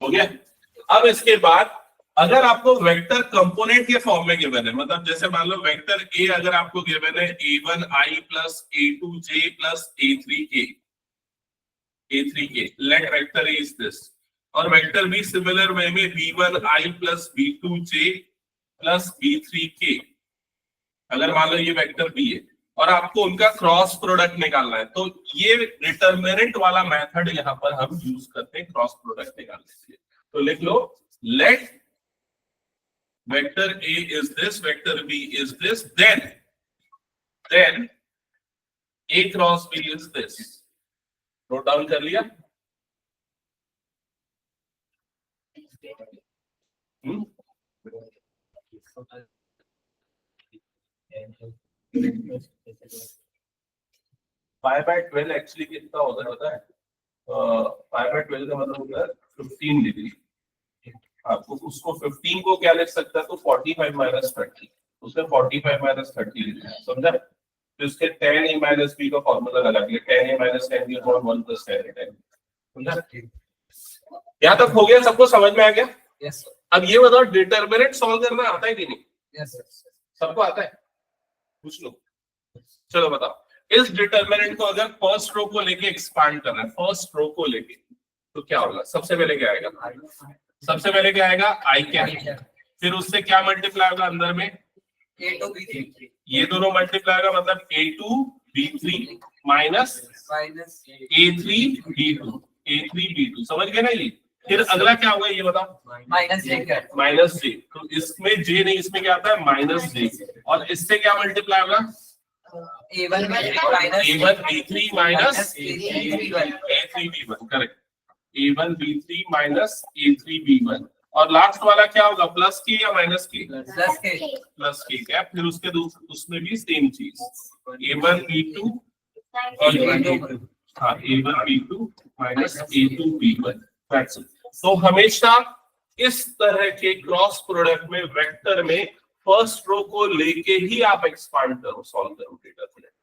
हो गया। अब इसके बाद अगर आपको वेक्टर कंपोनेंट के फॉर्म में गिवन है, मतलब जैसे मान लो वेक्टर ए अगर आपको गिवन है a1i plus a2j plus a3k, let vector A is this, और वेक्टर बी सिमिलर वे में b1i plus b2j plus b3k, अगर मान लो ये वेक्टर बी है और आपको उनका क्रॉस प्रोडक्ट निकालना है, तो ये डिटरमिनेंट वाला मेथड यहाँ पर हम यूज करते हैं क्रॉस प्रोडक्ट निकालने के लिए। तो लिख लो, let vector A is this, vector B is this, then A cross B is this. Note down कर लिया? फाइव बाय 12 एक्चुअली कितना होता है पता है? 5/12 का मतलब होता है 15 डिग्री। आपको उसको 15 को क्या लिख सकता है? तो 45 माइनस 30, उसमें 45 माइनस 30 लिखना है, समझा? तो इसके tan a माइनस b का फॉर्मूला लगा दिया, tan a minus tan b upon 1 plus tan a, समझा? यहाँ तक हो गया, सबको समझ में आ गया? यस सर, अब ये बताओ डिटरमिनेंट सॉल्व करना आता है कि नहीं? यस सर, सबको आता है? पूछ लो। चलो बताओ, इस डिटरमिनेंट को अगर फर्स्ट रो को लेके एक्सपांड करना है, फर्स्ट रो को लेके, तो क्या होगा? सबसे पहले क्या आएगा? सबसे पहले क्या आएगा? I cap. फिर उससे क्या मल्टीप्लाई होगा अंदर में? A2 B3 ये दोनों मल्टीप्लाई होगा, मतलब A2 B3 minus minus A3 B2, A3 B2, समझ गए ना ये? फिर अगला क्या होगा ये बताओ? माइनस J क्या? Minus J। तो इसमें J नहीं, इसमें क्या आता है? Minus J। और इससे क्या मल्टीप्लाई होगा? A1 B3 minus A1 B3 minus A3 B1 A3 B1, correct. A1 B3 minus A3 B1। और लास्ट वाला क्या होगा? प्लस के या माइनस के? प्लस के प्लस के क्या? फिर उसके उसमें भी सेम चीज, A1 B2 और A2, हाँ A1 B2 minus A2 B1। That's it। तो हमेशा इस तरह के क्रॉस प्रोडक्ट में वेक्टर में फर्स्ट रो को लेके ही आप एक्सपांड करो, सॉल्व करो डिटरमिनेंट।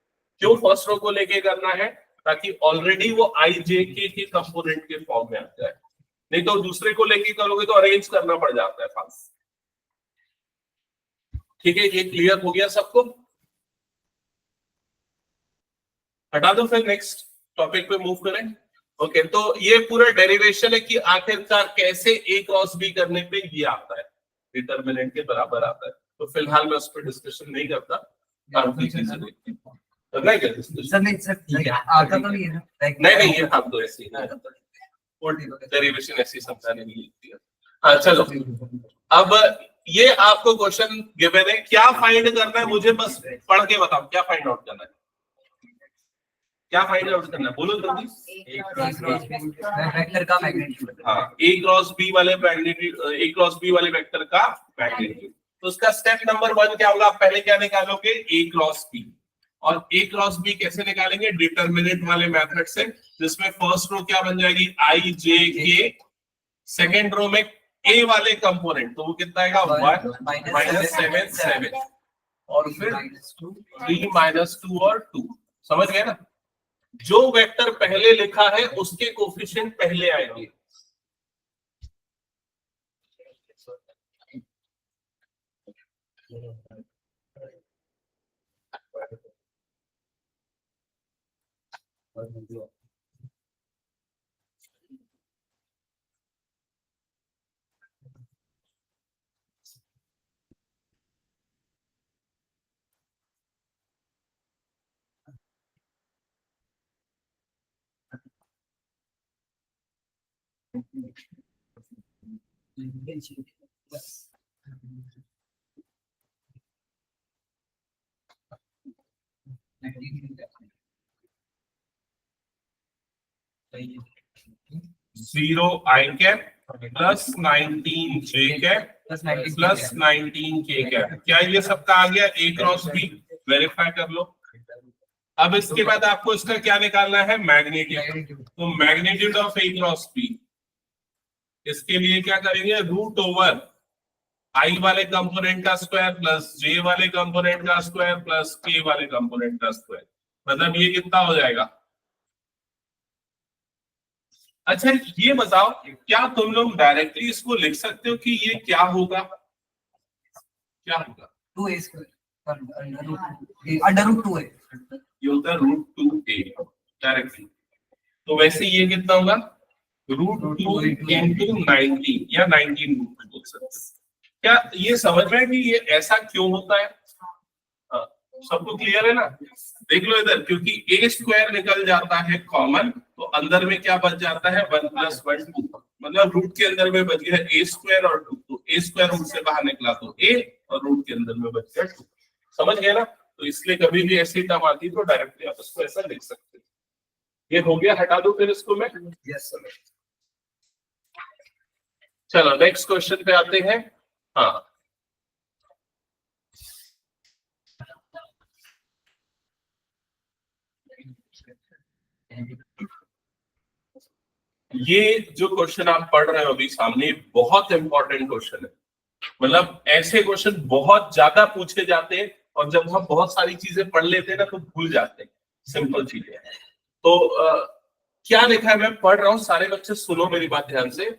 क्यों फर्स्ट रो को लेके करना है? ताकि ऑलरेडी वो आई जे के कंपोनेंट के फॉर्म में आ जाए, नहीं तो दूसरे को लेके करोगे तो अरेंज करना पड़ जाता है फास्ट। ठीक है, ये क्लियर हो गया सबको? हटा दो, फिर नेक्स्ट टॉपिक पे मूव करें। ओके, तो ये पूरा डेरिवेशन है कि आखिरकार कैसे ए क्रॉस बी करने पे ये आता है, डिटरमिनेंट के बराबर आता है। तो फिलहाल मैं उस पर डिस्कशन नहीं करता, बाकी चीजें देखते हैं। तो नहीं क्या discussion? सर नहीं सर आता तो नहीं है ना? नहीं ये हम तो ऐसे ही डेरिवेशन ऐसी समझाने के लिए। हाँ चलो, अब ये आपको क्वेश्चन गिवन है, क्या फाइंड करना है मुझे बस पढ़ के बताओ, क्या फाइंड आउट करना है? क्या फाइंड आउट करना है बोलो जल्दी। वेक्टर का मैग्नीट्यूड। हाँ, ए क्रॉस बी वाले मैग्नीट्यूड, ए क्रॉस बी वाले वेक्टर का मैग्नीट्यूड। तो उसका स्टेप नंबर 1 क्या होगा? आप पहले क्या निकालोगे? ए क्रॉस बी। और ए क्रॉस बी कैसे निकालेंगे? डिटरमिनेंट वाले मेथड से, जिसमें फर्स्ट रो क्या बन जाएगी? आई जे के। सेकेंड रो में ए वाले कंपोनेंट, तो वो कितना आएगा? 1 माइनस 7 7, और फिर 3 माइनस 2 और 2। समझ गए ना? जो वेक्टर पहले लिखा है उसके कोफिशिएंट पहले आएंगे। जीरो आई कैप प्लस 19 जे कैप प्लस 19 के कैप। क्या ये सबका आ गया? ए क्रॉस बी। वेरीफाई कर लो। अब इसके बाद आपको इसका क्या निकालना है? मैग्नीट्यूड। तो magnitude of A cross B, इसके लिए क्या करेंगे? रूट ओवर आई वाले कंपोनेंट का स्क्वायर प्लस जे वाले कंपोनेंट का स्क्वायर प्लस के वाले कंपोनेंट का स्क्वायर। मतलब ये कितना हो जाएगा? अच्छा ये बताओ, क्या तुम लोग डायरेक्टली इसको लिख सकते हो कि ये क्या होगा? क्या होगा? 2a square under root 2a। ये होता है रूट 2a डायरेक्टली। तो वैसे ये कितना होगा? रूट 2 इंटू 19 या 19 रूट 2 बोल सकते हैं। क्या ये समझ में है कि ये ऐसा क्यों होता है? सबको क्लियर है ना? देख लो इधर, क्योंकि ए स्क्वायर निकल जाता है कॉमन, तो अंदर में क्या बच जाता है? 1 प्लस 1 2, मतलब रूट के अंदर में बच गया ए स्क्वायर और 2। तो ए स्क्वायर रूट से बाहर निकला तो ए, और रूट के अंदर में बच गया 2। समझ गए ना? तो इसलिए कभी भी ऐसी टर्म आती है तो डायरेक्टली आप इसको ऐसा लिख सकते हैं। ये हो गया, हटा दो फिर इसको मैं। Yes sir. चलो नेक्स्ट क्वेश्चन पे आते हैं। हाँ, ये जो क्वेश्चन आप पढ़ रहे हो अभी सामने, बहुत इंपॉर्टेंट क्वेश्चन है। मतलब ऐसे क्वेश्चन बहुत ज्यादा पूछे जाते हैं, और जब हम बहुत सारी चीजें पढ़ लेते हैं ना तो भूल जाते हैं सिंपल चीजें। तो क्या लिखा है, मैं पढ़ रहा हूं, सारे बच्चे सुनो मेरी बात ध्यान से।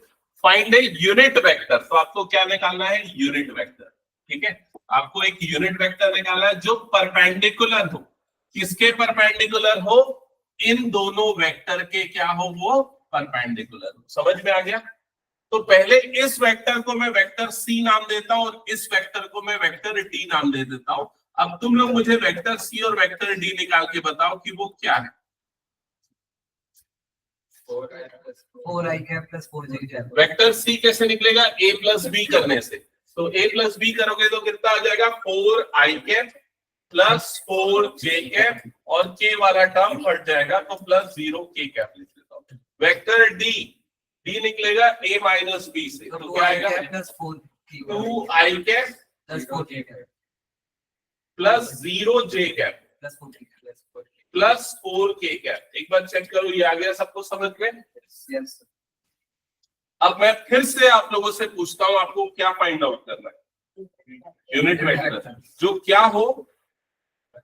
फाइंड ए यूनिट वेक्टर, तो आपको क्या निकालना है, यूनिट वेक्टर। ठीक है, आपको एक यूनिट वेक्टर निकालना है जो परपेंडिकुलर हो। किसके परपेंडिकुलर हो, इन दोनों वेक्टर के क्या हो, वो परपेंडिकुलर हो। समझ में आ गया? तो पहले इस वेक्टर को मैं वेक्टर सी नाम देता हूं और इस वेक्टर को मैं वेक्टर डी नाम दे देता हूं। अब तुम लोग मुझे वेक्टर सी और वेक्टर डी निकाल के बताओ कि वो क्या है। 4i cap plus 4j cap. Vector C कैसे निकलेगा, a प्लस बी करने से। तो a प्लस बी करोगे तो कितना आ जाएगा, 4i cap plus 4j cap, और k वाला टर्म हट जाएगा तो प्लस 0k कैप लिख देता हूं। वेक्टर डी, डी निकलेगा a माइनस बी से, तो क्या आएगा, plus 2i cap plus 4j cap plus 0j cap plus 4j plus 4k cap. एक बार चेक करो, ये आ गया सबको समझ में? यस। अब मैं फिर से आप लोगों से पूछता हूं, आपको क्या फाइंड आउट करना है, यूनिट वेक्टर जो क्या हो,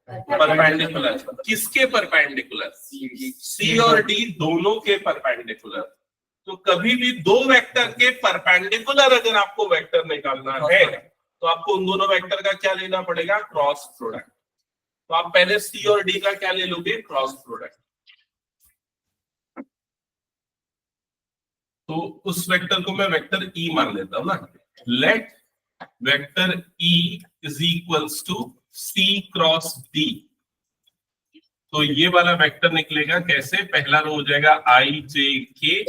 परपेंडिकुलर। किसके परपेंडिकुलर, सी और डी दोनों के परपेंडिकुलर। तो कभी भी दो वेक्टर के परपेंडिकुलर अगर आपको वेक्टर निकालना है तो आपको उन दोनों वेक्टर का क्या लेना पड़ेगा, क्रॉस प्रोडक्ट। तो आप पहले सी और डी का क्या ले लोगे, क्रॉस प्रोडक्ट। तो उस वेक्टर को मैं वेक्टर ई मान लेता हूं ना। Let vector E is equals to C cross D. तो ये वाला वेक्टर निकलेगा कैसे, पहला रो हो जाएगा आई जे के,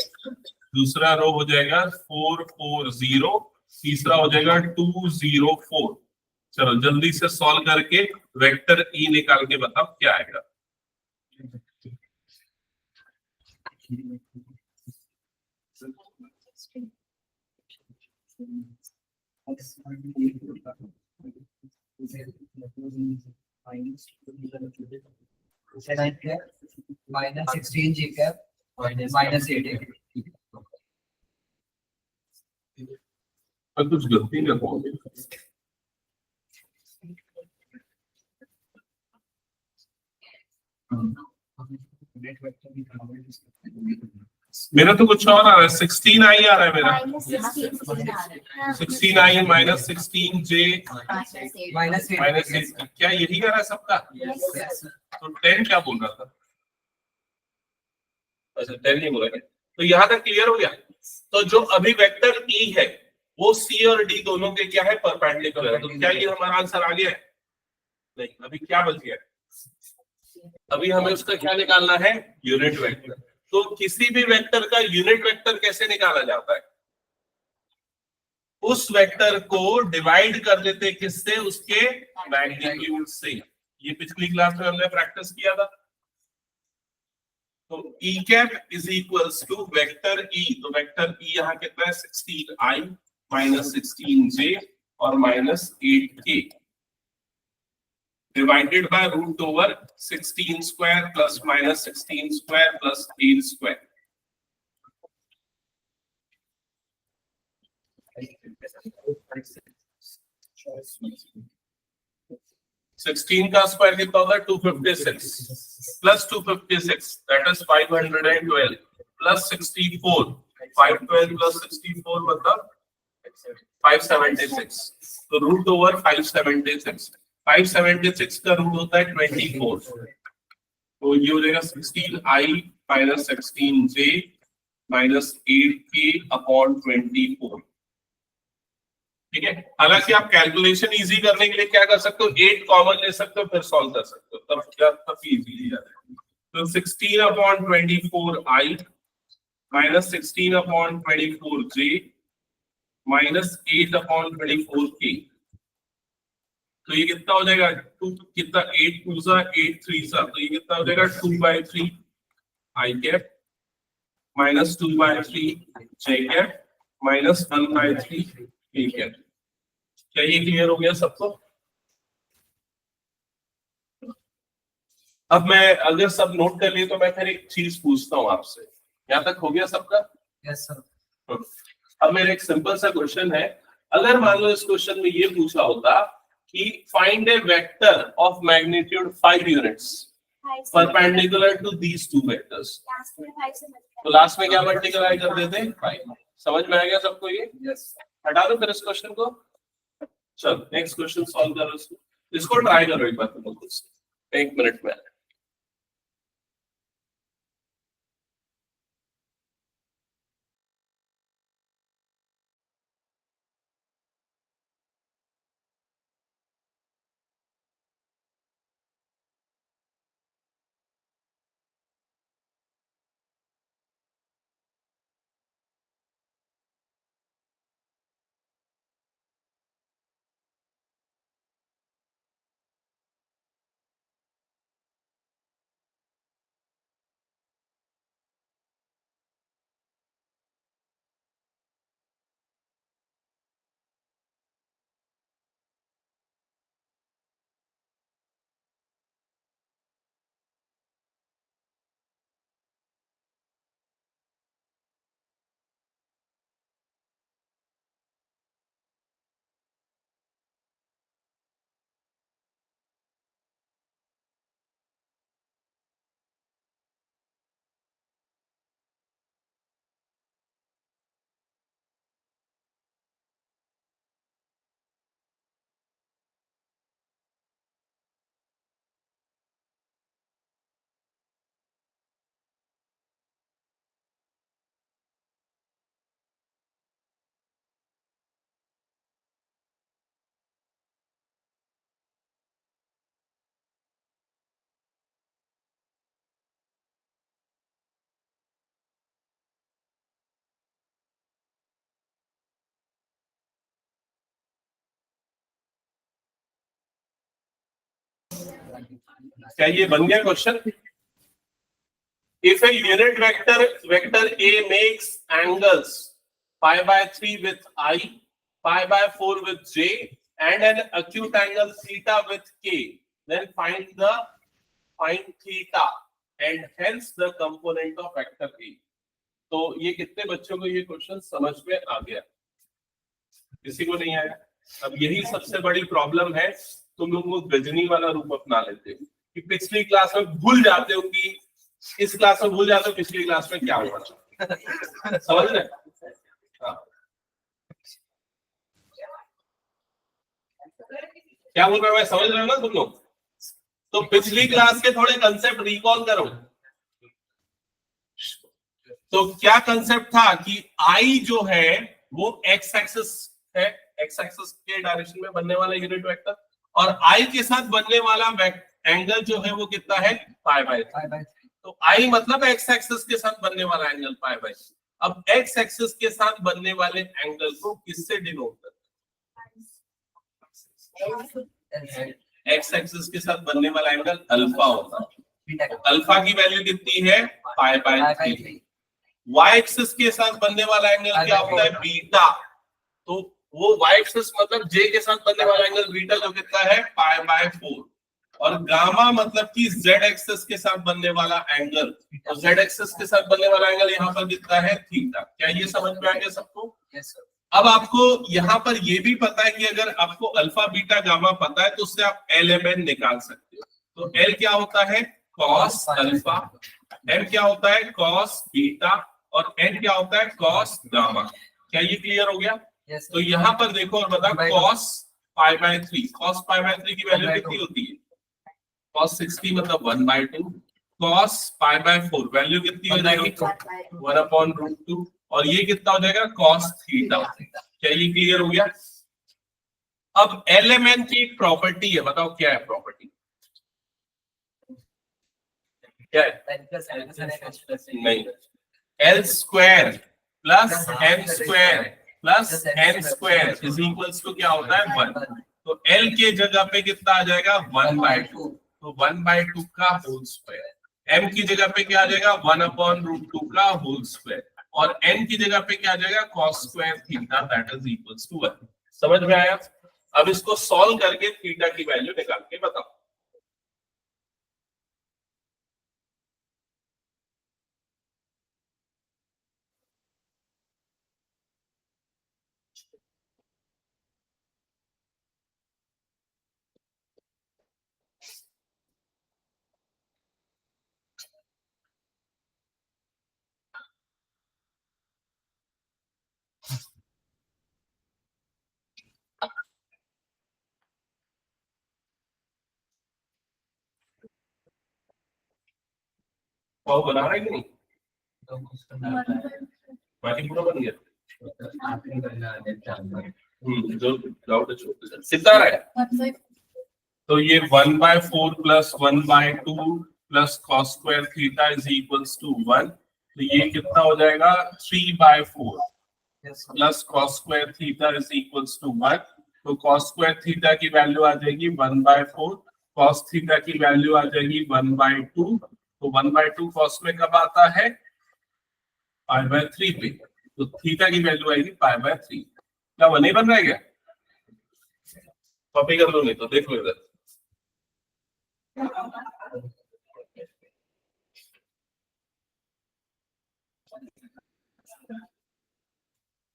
दूसरा रो हो जाएगा 4 4 0, तीसरा हो जाएगा 2 0 4। चलो जल्दी से सॉल्व करके वेक्टर ई निकाल के बताओ क्या आएगा। माइनस 16j कैप माइनस 8 कुछ गलती ना हो। मेरा तो कुछ और आ रहा है, 16i आ रहा है मेरा, -16 16i minus 16j minus minus 8। क्या यही आ रहा है सबका? तो 10 क्या बोल रहा था, अच्छा 10 नहीं बोला क्या? तो यहाँ तक क्लियर हो गया। तो जो अभी वेक्टर ई है वो सी और डी दोनों के क्या है, परपेंडिकुलर है। तो क्या ये हमारा आंसर आ गया है? नहीं, अभी क्या बच गया, अभी हमें उसका क्या निकालना है, यूनिट वेक्टर। तो किसी भी वेक्टर का यूनिट वेक्टर कैसे निकाला जाता है, उस वेक्टर को डिवाइड कर देते किससे, उसके मैग्नीट्यूड से। ये पिछली क्लास में हमने प्रैक्टिस किया था। तो E cap is equals to vector E, तो वेक्टर ई यहाँ कितना है, 16i माइनस 16j और minus 8k divided by root over 16 square plus minus 16 square plus 8 square। Sixteen का स्क्वायर कितना होता है, 256 plus 256 that is 512 plus 64 512 plus 64 मतलब 576। तो रूट ओवर 576, 576 का रूट होता है 24। तो ये हो जाएगा 16i minus 16j minus 8k upon 24। ठीक है, हालांकि आप कैलकुलेशन इजी करने के लिए क्या कर सकते हो, 8 कॉमन ले सकते हो फिर सॉल्व कर सकते हो, तब इजी जाता है। तो 16 upon 24i minus 16 upon 24j minus 8 upon 24k। तो ये कितना हो जाएगा, 2 कितना 8 2 सा 8 3 सा, तो ये कितना हो जाएगा 2/3 i cap minus 2/3 j cap minus 1/3 k cap. क्या ये क्लियर हो गया सबको? अब मैं अगर सब नोट कर लिए तो मैं फिर एक चीज पूछता हूं आपसे, यहाँ तक हो गया सबका? Yes sir. अब मेरा एक सिंपल सा क्वेश्चन है, अगर मान लो इस क्वेश्चन में ये पूछा होता कि find a vector of magnitude 5 units, perpendicular to these two vectors. Last में 5 से तो लास्ट में क्या मल्टीप्लाई कर देते हैं 5। समझ में आ गया सबको ये? यस हटा दो फिर इस क्वेश्चन को। चलो नेक्स्ट क्वेश्चन सॉल्व करो इसको ट्राई करो एक बार तुम लोग खुद से 1 मिनट में। क्या ये बन गया question? If a unit vector A makes angles pi by 3 with I, pi by 4 with J, and an acute angle theta with K, then find theta and hence the component of vector A. तो ये कितने बच्चों को ये question समझ में आ गया? किसी को नहीं आया? अब यही सबसे बड़ी प्रॉब्लम है, तुम लोग वो गजनी वाला रूप अपना लेते हो कि पिछली क्लास में भूल जाते हो कि इस क्लास में भूल जाते हो पिछली क्लास में क्या हुआ। समझ रहे? हाँ। क्या बोल रहा हूँ मैं? समझ रहे हो ना तुम लोग? तो पिछली क्लास के थोड़े कंसेप्ट रिकॉल करो। तो क्या कंसेप्ट था कि आई जो है वो एक्स एक्सिस है, एक्स एक्सिस के डायरेक्शन में बनने वाला यूनिट वेक्टर, और आई के साथ बनने वाला एंगल जो है वो कितना है पाई बाय 3। तो आई मतलब एक्स एक्सिस के साथ बनने वाला एंगल पाई बाय 3। अब एक्स एक्सिस के साथ बनने वाले एंगल को किससे डिनोट करते हैं? एक्स एक्सिस के साथ बनने वाला एंगल अल्फा होता है। अल्फा की वैल्यू कितनी है पाई बाय 3। वाई एक्सिस के साथ बनने वाला एंगल क्या होता है बीटा। तो वो वाई एक्सिस मतलब जे के साथ बनने वाला एंगल बीटा जो कितना है पाई बाय 4। और गामा मतलब कि जेड एक्सिस के साथ बनने वाला एंगल, और जेड एक्सिस के साथ बनने वाला एंगल यहाँ पर कितना है थीटा। क्या ये समझ में आ गया सबको? Yes sir. अब आपको यहाँ पर ये भी पता है कि अगर आपको अल्फा बीटा गामा पता है तो उससे आप एल एम एन निकाल सकते हो। तो एल क्या होता है कॉस अल्फा, एम क्या होता है कॉस बीटा, और एन क्या होता है कॉस गामा। क्या ये क्लियर हो गया? yes, तो यहाँ पर देखो और बता cos pi by 3, cos pi by 3 की वैल्यू कितनी होती है? कॉस 60 मतलब 1/2। कॉस पाई बाय 4 वैल्यू कितनी हो जाएगी 1/√2, और ये कितना हो जाएगा कॉस थीटा। क्या ये क्लियर हो गया? अब एलएमएन की एक प्रॉपर्टी है, बताओ क्या है प्रॉपर्टी? क्या है? नहीं, L square plus M square plus N square is equals to क्या होता है 1। तो एल के जगह पे कितना आ जाएगा 1/2, तो 1/2 का होल स्क्वायर। एम की जगह पे क्या आ जाएगा 1/√2 का होल स्क्वायर, और एन की जगह पे क्या आ जाएगा cos square theta that is equals to 1। समझ में आया? अब इसको सॉल्व करके थीटा की वैल्यू निकाल के बताओ। पाव बना रहा है कि नहीं? one बाकी पूरा बन गया। हाँ जो डाउट है कितना आ रहा है? by तो ये 1/4 plus 1/2 plus cos square theta is equals to 1। तो ये कितना हो जाएगा? 3/4 plus cos square theta is equals to 1। तो cos स्क्वायर थीटा की वैल्यू आ जाएगी 1/4, cos थीटा की वैल्यू आ जाएगी 1/2। तो 1/2 cos में कब आता है? π/3 पे। तो थीटा की वैल्यू आएगी π/3। क्या वो नहीं बन रहा है क्या? कॉपी कर लो, नहीं तो देख लो इधर।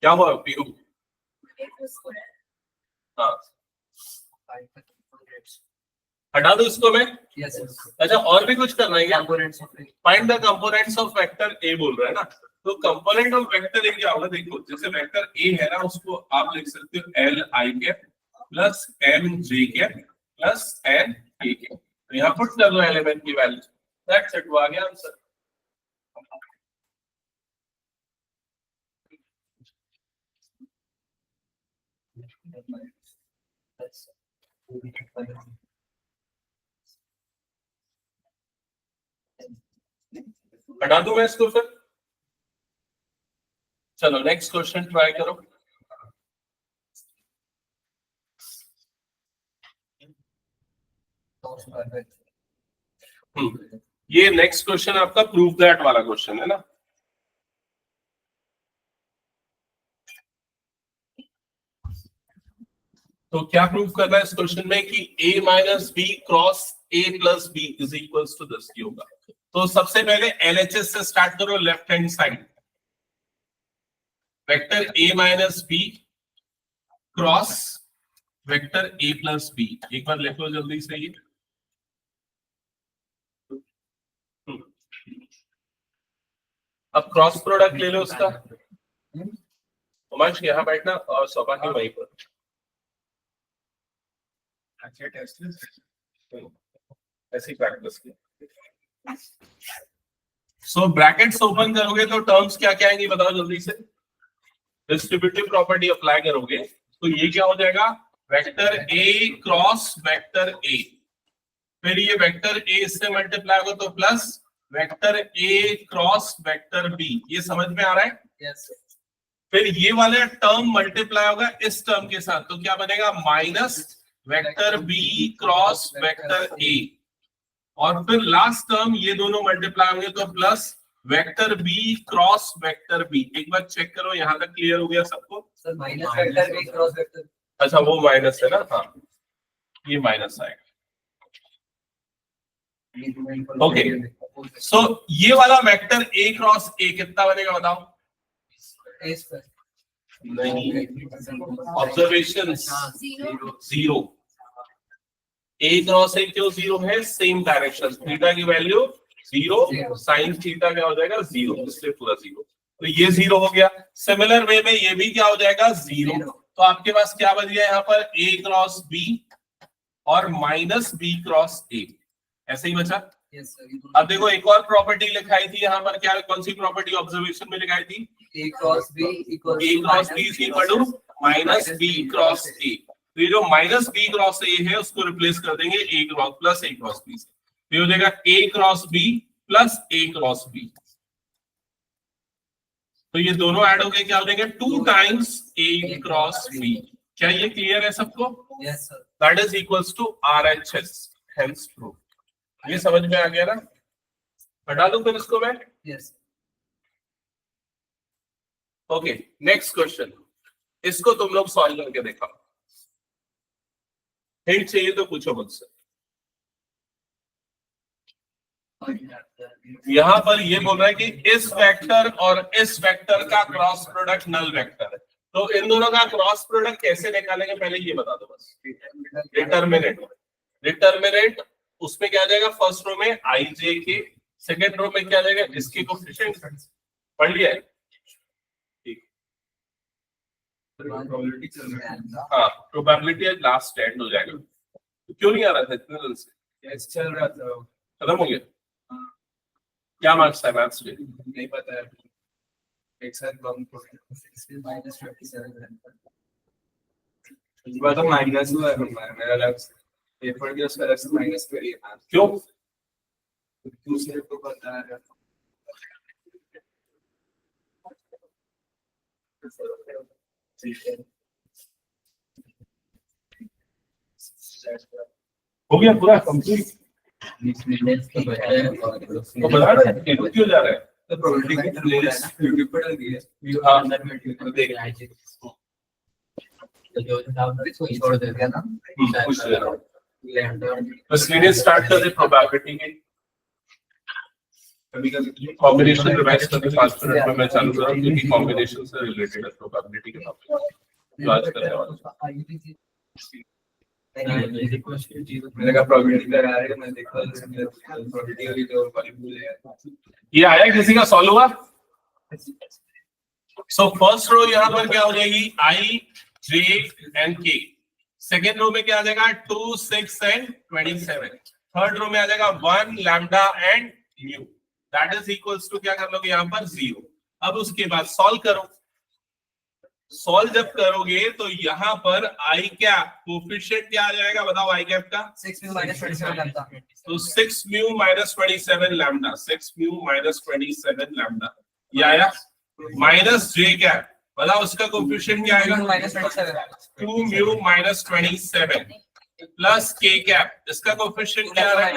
क्या हुआ पीयू? हाँ हटा दो इसको मैं। यस अच्छा और भी कुछ करना है क्या? Components of find the components of vector ए बोल रहा है ना। तो कंपोनेंट ऑफ वेक्टर ए क्या होगा? देखो जैसे वेक्टर ए है ना, उसको आप लिख सकते हो L I cap plus M J cap plus N K cap. तो यहाँ पुट कर दो एलिमेंट की वैल्यू, दैट्स इट, वो आ गया आंसर। हटा दूं मैं इसको फिर? चलो नेक्स्ट क्वेश्चन ट्राई करो। ये नेक्स्ट क्वेश्चन आपका प्रूव दैट वाला क्वेश्चन है ना। तो क्या प्रूव करना है इस क्वेश्चन में कि a minus B cross a plus B is equals to this होगा। तो सबसे पहले LHS से स्टार्ट करो, left hand side. Vector a minus B cross vector a plus B, एक बार लिख लो जल्दी से ये। अब क्रॉस प्रोडक्ट ले लो उसका। उमेश यहाँ बैठना और सोपा के वहीं पर। अच्छा टेस्ट ऐसी प्रैक्टिस की। सो ब्रैकेट्स ओपन करोगे तो टर्म्स क्या क्या आएंगी बताओ जल्दी से। डिस्ट्रीब्यूटिव प्रॉपर्टी अप्लाई करोगे तो ये क्या हो जाएगा? Vector A cross vector A, फिर ये वेक्टर ए इससे मल्टीप्लाई होगा तो plus vector A cross vector B. ये समझ में आ रहा है? यस फिर ये वाला टर्म मल्टीप्लाई होगा इस टर्म के साथ, तो क्या बनेगा? Minus vector B cross vector A, और फिर लास्ट टर्म ये दोनों मल्टीप्लाई होंगे तो plus vector B cross vector B. एक बार चेक करो यहाँ तक क्लियर हो गया सबको? Sir minus vector B cross vector. अच्छा वो माइनस है ना, हाँ ये माइनस आएगा। ओके सो ये वाला वेक्टर ए क्रॉस ए कितना बनेगा बताओ? ए स्क्वायर नहीं, ऑब्जर्वेशन zero जीरो। ए क्रॉस ए क्यों जीरो है? सेम डायरेक्शन, थीटा की वैल्यू जीरो, साइन थीटा क्या हो जाएगा? जीरो, इसलिए पूरा जीरो। तो ये जीरो हो गया। सिमिलर वे में ये भी क्या हो जाएगा? जीरो। तो आपके पास क्या बच गया यहाँ पर? ए क्रॉस बी और माइनस बी क्रॉस ए, ऐसे ही बचा। Yes sir. अब देखो एक और प्रॉपर्टी लिखाई थी यहाँ पर, क्या कौन सी प्रॉपर्टी ऑब्जर्वेशन में लिखाई थी? A cross B equal A cross B equal to minus B cross A. तो ये जो माइनस बी क्रॉस ए है उसको रिप्लेस कर देंगे ए cross plus A cross B से। तो हो जाएगा ए cross B plus A cross B. तो ये दोनों ऐड हो गए, क्या हो जाएंगे? 2 टाइम्स ए क्रॉस बी। क्या ये क्लियर है सबको? Yes sir. That is equals to RHS, hence proof. ये समझ में आ गया ना? हटा दूं फिर इसको मैं? यस ओके नेक्स्ट क्वेश्चन, इसको तुम लोग सॉल्व करके देखा। हिंट चाहिए तो पूछो मुझसे। यहाँ पर ये बोल रहा है कि इस वेक्टर और इस वेक्टर का क्रॉस प्रोडक्ट नल वेक्टर है। तो इन दोनों का क्रॉस प्रोडक्ट कैसे निकालेंगे पहले ये बता दो बस। डिटरमिनेंट, डिटरमिनेंट उसमें क्या आ जाएगा? फर्स्ट रो में आई जे के, सेकेंड रो में क्या आ जाएगा? इसके कोएफिशिएंट। पढ़ लिया है? ठीक। हाँ प्रोबेबिलिटी लास्ट एंड हो जाएगा। तो क्यों नहीं आ रहा था इतने दिन से? चल रहा था। खत्म हो गया? क्या मार्क्स है मैथ्स में? नहीं पता है एक साथ कम -27 इस बार तो माइनस हुआ है मेरा अलग से पेपर के उसका अलग से माइनस करिए क्यों? दूसरे को पता है हो गया पूरा कंप्लीट? तो बता रहे हैं क्यों जा रहा है? तो प्रोबेबिलिटी की प्लेलिस्ट यूट्यूब पर डाल दी है हाँ। अंदर में यूट्यूब देख रहा है तो जो डाउन है इसको छोड़ देगा ना कुछ दे रहा हूँ। लैंडर बस लीनियर स्टार्ट कर दे प्रोबेबिलिटी की कॉम्बिनेशन रिवाइज करके 5 मिनट में मैं चालू कर रहा हूँ क्योंकि कॉम्बिनेशन से रिलेटेड है प्रोबेबिलिटी के टॉपिक जो आज करने वाला हूँ। मेरे का प्रोबेबिलिटी का रहा है मैं देखा प्रोबेबिलिटी वाली तो वाली भूल गया ये आया किसी का सॉल्व हुआ? सो फर्स्ट रो यहाँ पर क्या हो जाएगी I J and K। Second row में क्या आ जाएगा 2 6 and 27। थर्ड रो में आ जाएगा 1 lambda and mu that is equals to क्या कर लोगे यहाँ पर 0। अब उसके बाद सॉल्व करो। सॉल्व जब करोगे तो यहाँ पर आई क्या कोफिशिएंट क्या आ जाएगा बताओ आई कैप का 6 म्यू -27 लैम्डा तो 6 म्यू -27 लैम्डा 6 म्यू -27 लैम्डा ये आया माइनस जे क्या बताओ उसका कोफिशिएंट क्या आएगा -27 2 म्यू -27 प्लस के कैप इसका कोफिशिएंट क्या आ रहा है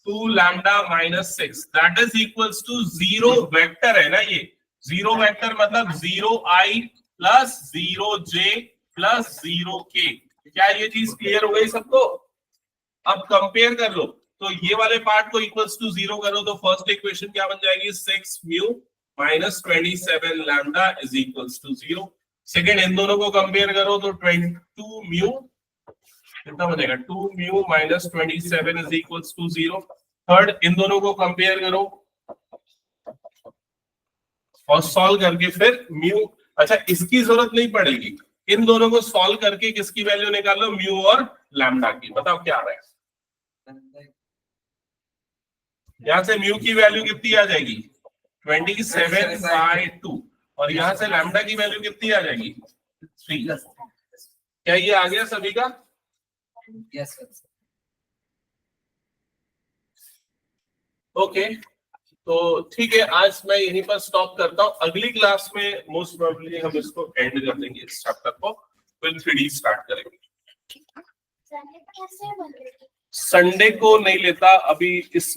2 lambda -6 that is equals to 0 vector है ना ये 0 वेक्टर मतलब 0i plus 0j plus 0k। क्या ये चीज क्लियर हो गई सबको? अब कंपेयर कर लो तो ये वाले पार्ट को इक्वल्स टू 0 करो तो फर्स्ट इक्वेशन क्या बन जाएगी 6 mu -27 lambda is equals to 0। Second इन दोनों को कंपेयर करो तो 22 म्यू कितना बनेगा 2 mu -27 is equals to 0। Third इन दोनों को कंपेयर करो और सॉल्व करके फिर म्यू अच्छा इसकी जरूरत नहीं पड़ेगी इन दोनों को सॉल्व करके किसकी वैल्यू निकाल लो म्यू और लैम्डा की बताओ क्या आ रहा है यहाँ से म्यू की वैल्यू कितनी आ जाएगी 27/2 और यहाँ से लैम्डा की वैल्यू कितनी आ जाएगी 3। क्या ये आ गया सभी का? यस ओके तो ठीक है आज मैं यहीं पर स्टॉप करता हूँ। अगली क्लास में मोस्ट प्रोबेबली हम इसको एंड कर देंगे इस चैप्टर को फिर 3D स्टार्ट करेंगे। संडे को नहीं लेता अभी इस